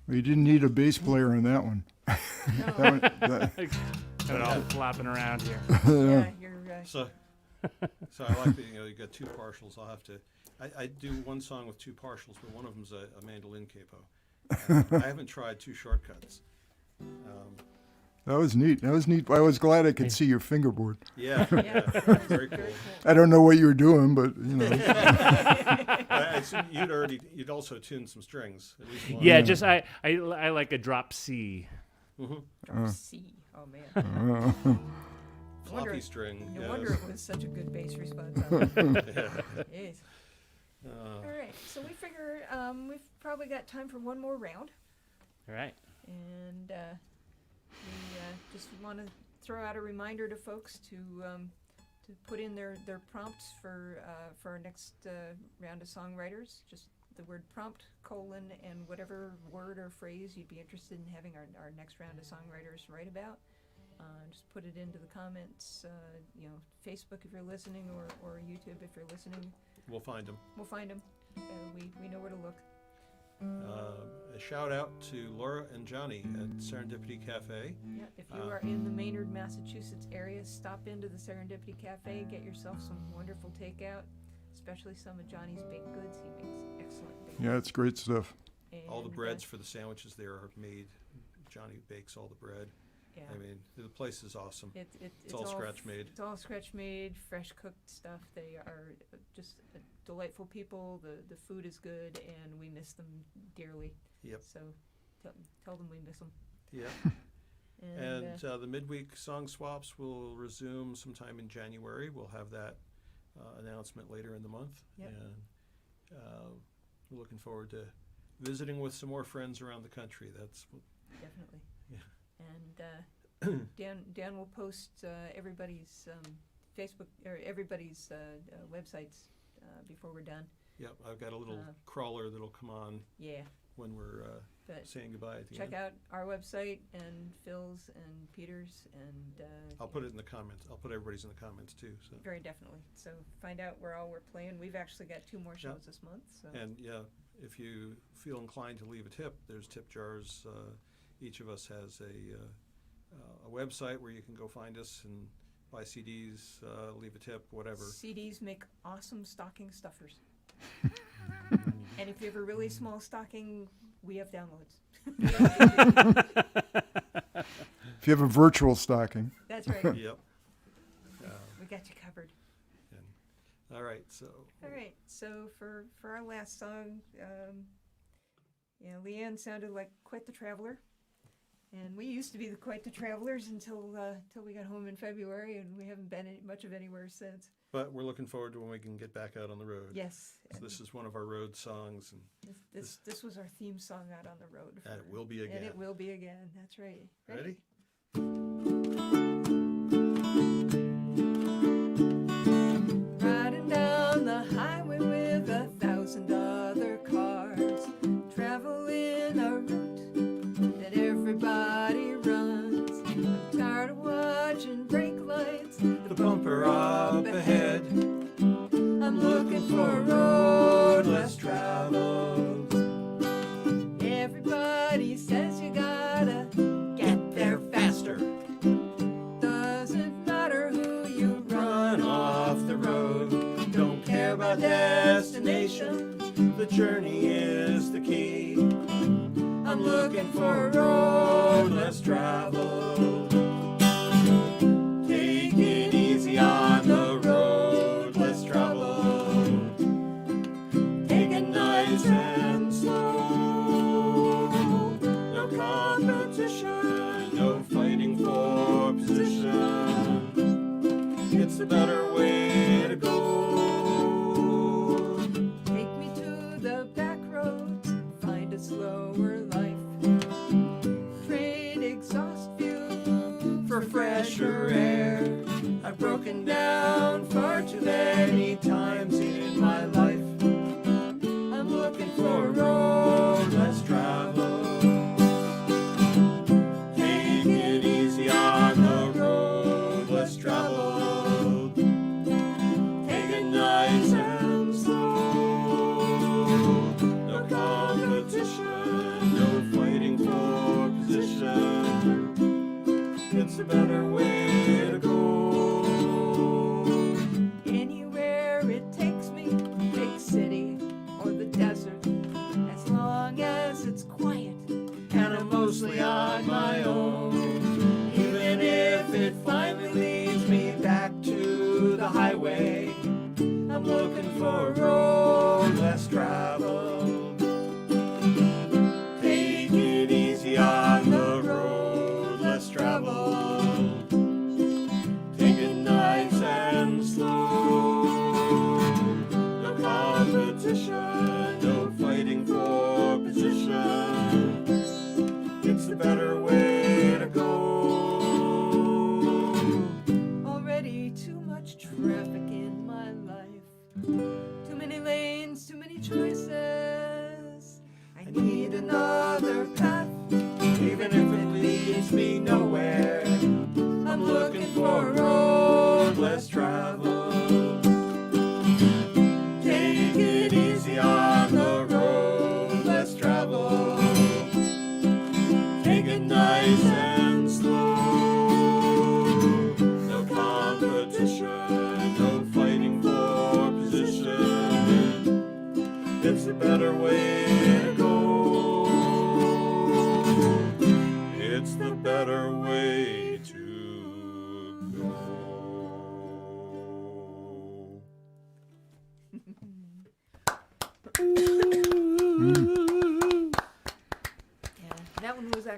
We didn't need a bass player on that one. Got it all flopping around here. Yeah, you're right. So I like that, you got two partials. I'll have to, I do one song with two partials, but one of them's a mandolin capo. I haven't tried two shortcuts. That was neat. That was neat. I was glad I could see your fingerboard. Yeah, very cool. I don't know what you were doing, but I assume you'd also tuned some strings. At least one. Yeah, just I like a drop C. Mm-hmm. C. Oh man. Floppy string. No yes. wonder it was such a good bass response. Yeah. Yes. All right, so we figure we've probably got time for one more round, All right. and we just want to throw out a reminder to folks to put in their prompts for our next round of songwriters. Just the word prompt, colon, and whatever word or phrase you'd be interested in having our next round of songwriters write about. Just put it into the comments, Facebook if you're listening, or YouTube if you're listening. We'll find them. We'll find them. We know where to look. A shout out to Laura and Johnny at Serendipity Cafe. Yeah, if you are in the Maynard, Massachusetts area, stop into the Serendipity Cafe, get yourself some wonderful takeout, especially some of Johnny's baked goods. He makes excellent baked Yeah, it's great stuff. goods. All the And, breads for the sandwiches there are made. Johnny bakes all the bread. yeah. I mean, the place is awesome. It's all scratch made. It's all scratch made, fresh cooked stuff. They are just delightful people. The food is good, and we miss them dearly. Yep. So tell them we miss them. Yeah. And, And the midweek song swaps will resume sometime in January. We'll have that announcement later in the month. Yep. And we're looking forward to visiting with some more friends around the country. That's what, definitely. Yeah. And Dan will post everybody's Facebook or everybody's websites before we're done. Yep, I've got a little Uh, crawler that'll come on Yeah, when we're but saying goodbye at the check end. out our website and Phil's and Peter's, and I'll put it in the comments. I'll put everybody's in the comments too. So. very definitely. So find out where all we're playing. We've actually got 2 more shows Yeah. this month. So And yeah, if you feel inclined to leave a tip, there's tip jars. Each of us has a website where you can go find us and buy CDs, leave a tip, whatever. CDs make awesome stocking stuffers. And if you have a really small stocking, we have downloads. If you have a virtual stocking. That's right. Yep. We got you covered. All right, so. All right, so for our last song, Leanne sounded like quite the traveler, and we used to be quite the travelers until we got home in February, and we haven't been much of anywhere since. But we're looking forward to when we can get back out on the road. Yes, So this is one of our road songs, and this was our theme song out on the road. it will be again. And it will be again. That's right. Ready? Riding down the highway with 1,000 other cars, traveling a route that everybody runs. I'm tired of watching brake lights, The bumper up ahead. I'm looking for a road less traveled. Everybody says you gotta get there faster. Doesn't matter who you run off the road. Don't care about destination. The journey is the key. I'm looking for a road less traveled. Take it easy on the road less traveled. Take it nice and slow. No competition, no fighting for position. It's the better way to go. Take me to the back roads, find a slower life. Trade exhaust fuel For fresher air, I've broken down far too many times in my life. I'm looking for a road less traveled. Take it easy on the road less traveled. Take it nice and slow. No competition, no fighting for position. It's a better way to go. anywhere it takes me, big city or the desert, as long as it's quiet. And I'm mostly on my own. Even if it finally leads me back to the highway, I'm looking for a road less traveled. Take it easy on the road less traveled. Take it nice and slow. No competition.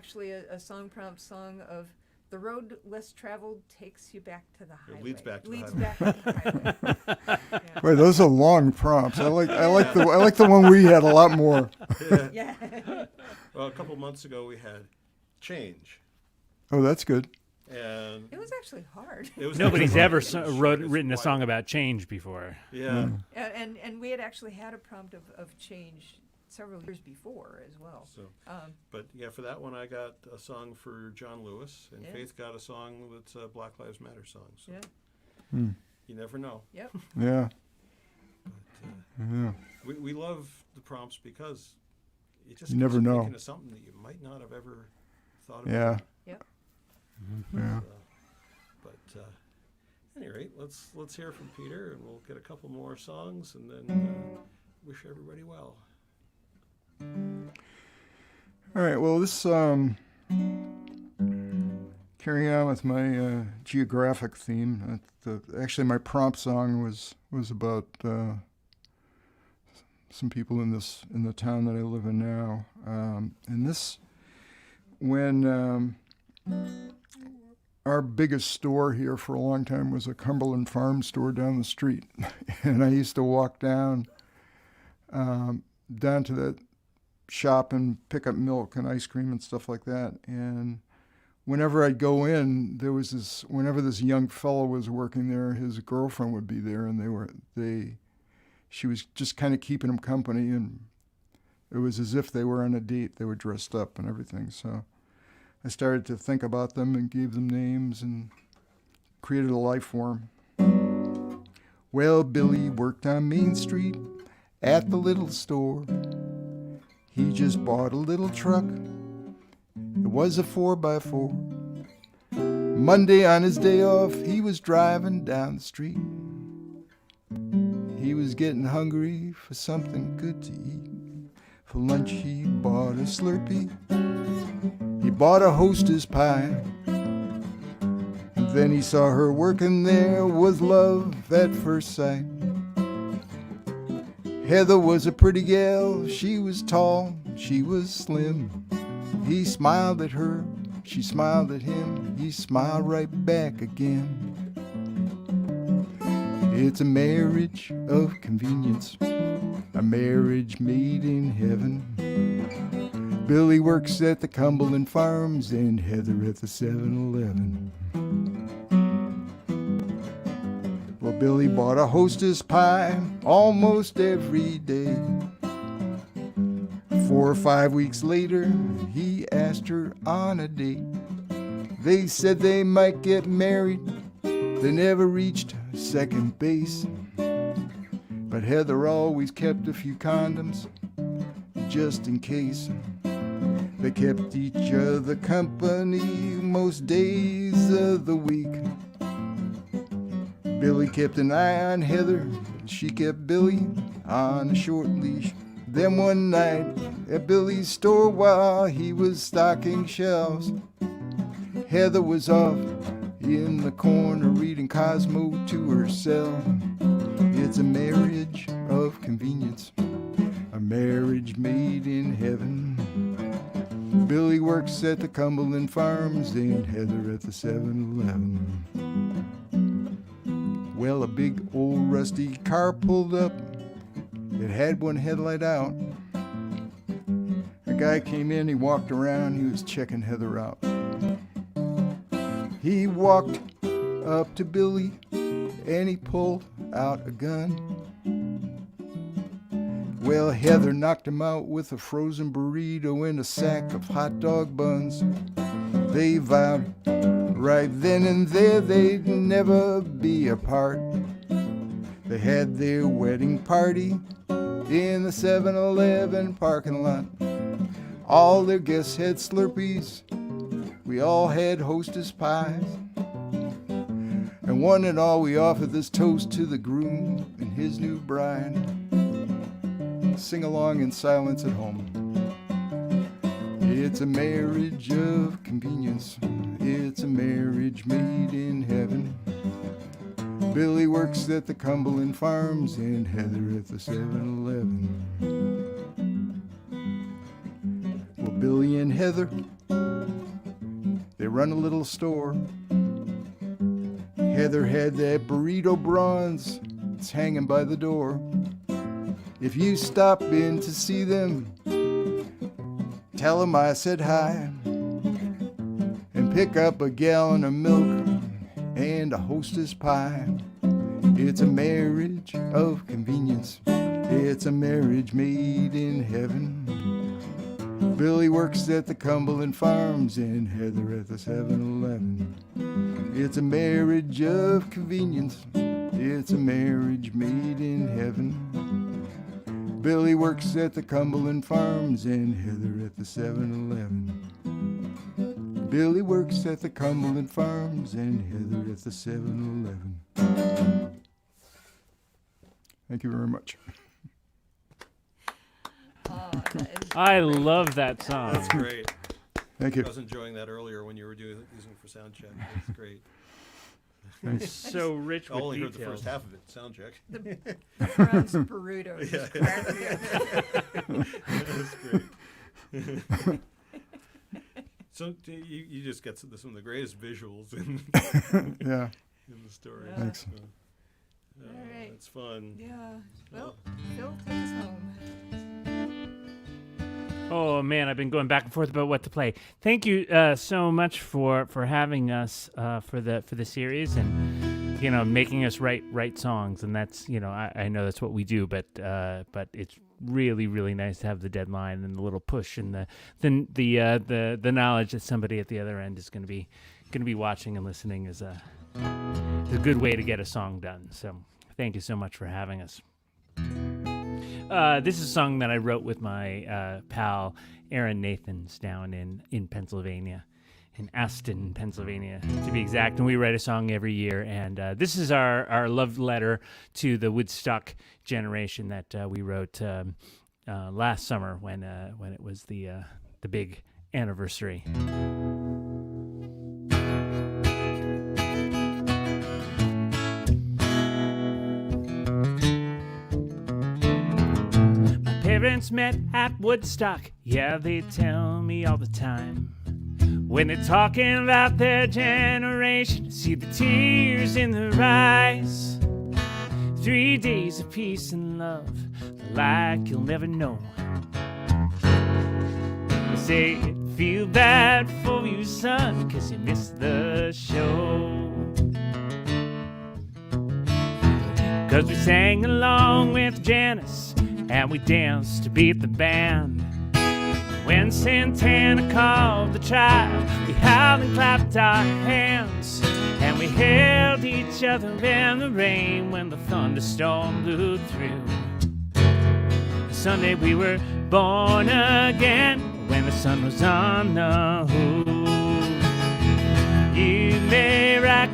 actually a song prompt song of the road less traveled takes you back to the highway. leads back to the leads highway. back to the highway. Yeah. Boy, those are long prompts. I like the one we had a lot more. Yeah. Well, a couple months ago we had Change, Oh, that's good. and It was actually hard. it was Nobody's actually ever hard. It was written a quite- song about change before. Yeah. And we had actually had a prompt of change several years before as well. So, Um, but yeah, for that one I got a song for John Lewis, and Yeah. Faith got a song that's a Black Lives Matter song. So yeah. you never know. Yep. Yeah. But, Yeah. we love the prompts because it just You never gets know. thinking of something that you might not have ever thought about. Yeah. Yep. Yeah. But at any rate, let's hear from Peter, and we'll get a couple more songs, and then wish everybody well. All right. Well, this carrying on with my geographic theme. Actually, my prompt song was about some people in the town that I live in now. And this, when our biggest store here for a long time was a Cumberland Farm store down the street, and I used to walk down to that shop and pick up milk and ice cream and stuff like that. And whenever I'd go in, whenever this young fellow was working there, his girlfriend would be there, and she was just kind of keeping him company, and it was as if they were on a date. They were dressed up and everything. So I started to think about them and gave them names and created a life for them. Well, Billy worked on Main Street at the little store. He just bought a little truck. It was a 4x4. Monday on his day off, he was driving down the street. He was getting hungry for something good to eat. For lunch he bought a Slurpee. He bought a Hostess pie. And then he saw her working there with love at first sight. Heather was a pretty gal, she was tall, she was slim. He smiled at her, she smiled at him, he smiled right back again. It's a marriage of convenience, a marriage made in heaven. Billy works at the Cumberland Farms and Heather at the 7-Eleven. Well, Billy bought a Hostess pie almost every day. 4 or 5 weeks later, he asked her on a date. They said they might get married. They never reached second base. But Heather always kept a few condoms, just in case. They kept each other company most days of the week. Billy kept an eye on Heather, she kept Billy on a short leash. Then one night at Billy's store while he was stocking shelves, Heather was off in the corner reading Cosmo to herself. It's a marriage of convenience, a marriage made in heaven. Billy works at the Cumberland Farms and Heather at the 7-Eleven. Well, a big old rusty car pulled up. It had one headlight out. A guy came in, he walked around, he was checking Heather out. He walked up to Billy and he pulled out a gun. Well, Heather knocked him out with a frozen burrito and a sack of hot dog buns. They vowed right then and there they'd never be apart. They had their wedding party in the 7-Eleven parking lot. All their guests had Slurpees. We all had Hostess pies. And one and all we offer this toast to the groom and his new bride. Sing along in silence at home. It's a marriage of convenience. It's a marriage made in heaven. Billy works at the Cumberland Farms and Heather at the 7-Eleven. Well, Billy and Heather They run a little store. Heather had that burrito bronze. It's hanging by the door. If you stop in to see them, tell them I said hi. And pick up a gallon of milk and a hostess pie. It's a marriage of convenience. It's a marriage made in heaven. Billy works at the Cumberland Farms and Heather at the 7-Eleven. It's a marriage of convenience. It's a marriage made in heaven. Billy works at the Cumberland Farms and Heather at the 7-Eleven. Billy works at the Cumberland Farms and Heather at the 7-Eleven. Thank you very much. I love that song. That's great. Thank I you. was enjoying that earlier when you were using it for sound check. That's great. It's so rich I with only heard the details. first half of it, sound check. The bronze burrito. Just cracked me up. That's great. So you just get some of the greatest visuals in Yeah, the story. Yeah. thanks. So, All right. That's fun. Yeah. Well, Phil, take us home. Oh man, I've been going back and forth about what to play. Thank you so much for having us for the series and making us write songs. And that's I know that's what we do, but it's really nice to have the deadline and the little push and the knowledge that somebody at the other end is going to be watching and listening is a good way to get a song done. So thank you so much for having us. This is a song that I wrote with my pal Aaron Nathans down in Pennsylvania, in Aston, Pennsylvania, to be exact. And we write a song every year. And this is our love letter to the Woodstock generation that we wrote last summer when it was the big anniversary. Parents met at Woodstock, yeah, they tell me all the time. When they're talking about their generation, see the tears in their eyes. 3 days of peace and love, like you'll never know. They say, feel bad for you, son, 'cause you missed the show. 'Cause we sang along with Janice, and we danced to beat the band. When Santana called the tribe, we howled and clapped our hands. And we held each other in the rain when the thunderstorm blew through. Sunday we were born again when the sun was on the hood. You may rock,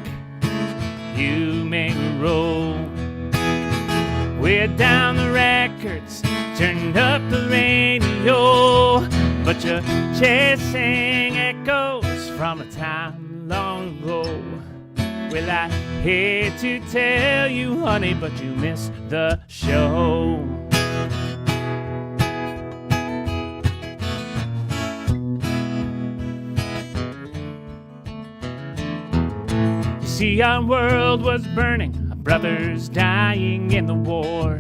you may roll. We're down the records, turned up the radio, but you're chasing echoes from a time long ago. Well, I hate to tell you, honey, but you missed the show. You see, our world was burning, brothers dying in the war.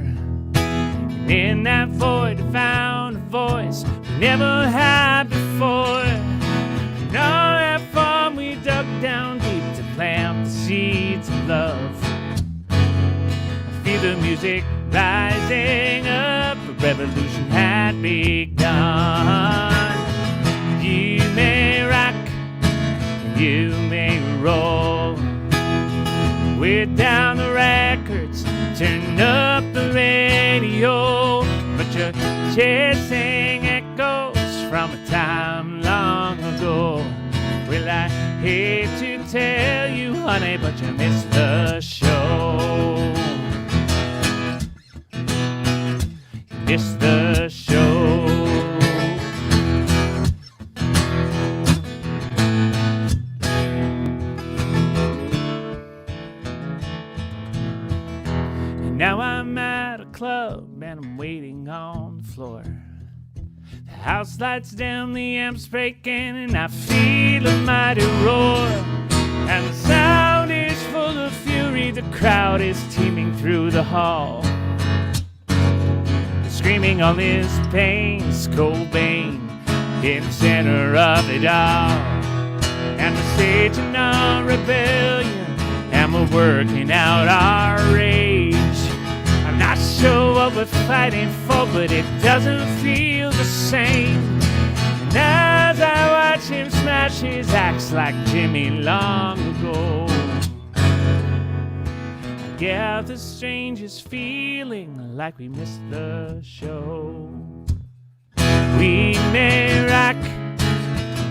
And in that void I found a voice we never had before. And all that fun we dug down deep to plant the seeds of love. I feel the music rising up, a revolution had begun. You may rock, you may roll. We're down the records, turn up the radio, but you're chasing echoes from a time long ago. Well, I hate to tell you, honey, but you missed the show. You missed the show. Now I'm at a club and I'm waiting on the floor. The house lights down, the amps breaking, and I feel a mighty roar. And the sound is full of fury, the crowd is teeming through the hall. Screaming all this pain, Cobain in the center of it all. And we're staging our rebellion, and we're working out our rage. I'm not sure what we're fighting for, but it doesn't feel the same. And as I watch him smash his axe like Jimmy long ago, I get the strangest feeling like we missed the show. We may rock,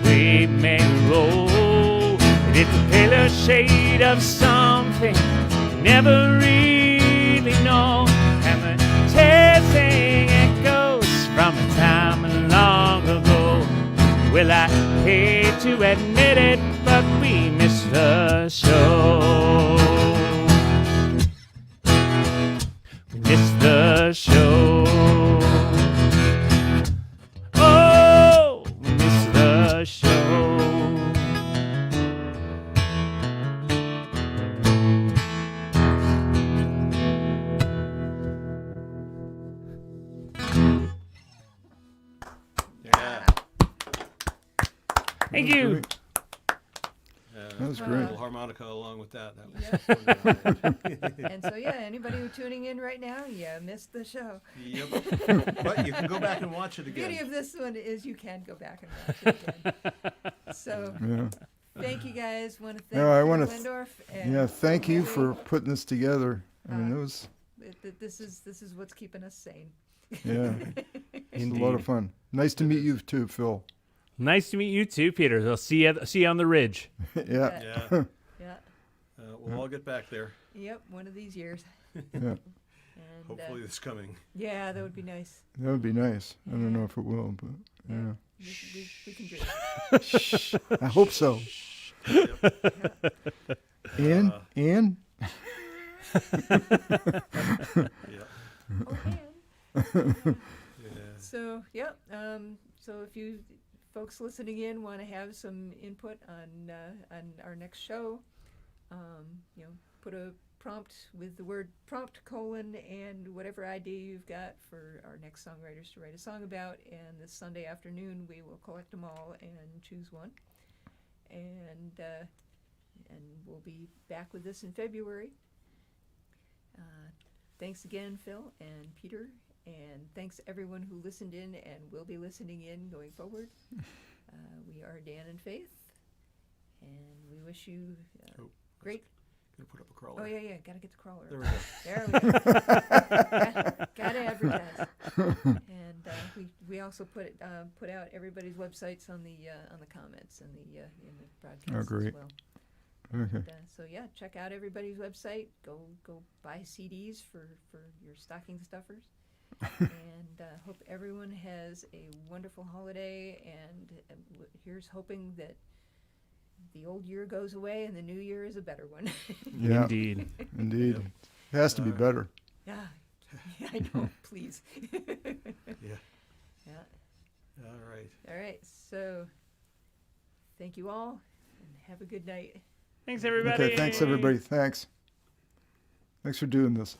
we may roll, but it's a paler shade of something you never really know. And the chasing echoes from a time long ago. Well, I hate to admit it, but we missed the show. We missed the show. Oh, we missed the show. Yeah. Thank you. That was A great. little harmonica along with that. That was wonderful. And so, yeah, anybody who's tuning in right now, you missed the show. Yep. But you can go back and watch it The again. beauty of this one is you can go back and watch it again. So, Yeah. thank you guys. Want to thank No, I Peter wanna Lehndorff. And Yeah, thank you for putting this together. I mean, it was, This is what's keeping us sane. yeah, it's a lot of fun. Nice to meet you too, Phil. Nice to meet you too, Peter. I'll see you on the ridge. Yeah. Yeah. Yeah. We'll all get back there. Yep. One of these years. Yeah, And, Hopefully this coming. yeah, that would be nice. that would be nice. I don't know if it will, but yeah. We can dream. I hope so. Yep. Ian? Ian? Yep. Oh, man. Yeah. So, yep. So if you folks listening in want to have some input on our next show, put a prompt with the word prompt : and whatever idea you've got for our next songwriters to write a song about. And this Sunday afternoon we will collect them all and choose one. And we'll be back with this in February. Thanks again, Phil and Peter. And thanks everyone who listened in and will be listening in going forward. We are Dan and Faith, and we wish you great. Gonna put up a crawler. Oh yeah, gotta get the crawler. There we go. There we go. Gotta advertise. And we also put out everybody's websites on the comments and in the broadcast Oh, great. as well. Okay. And, so yeah, check out everybody's website. Go buy CDs for your stocking stuffers. And hope everyone has a wonderful holiday. And here's hoping that the old year goes away and the new year is a better one. Yeah, Indeed. indeed. It has to be better. Yeah, I know. Please. Yeah. Yeah. All right. All right. So, thank you all, and have a good night. Thanks, everybody. Okay, thanks everybody. Thanks for doing this.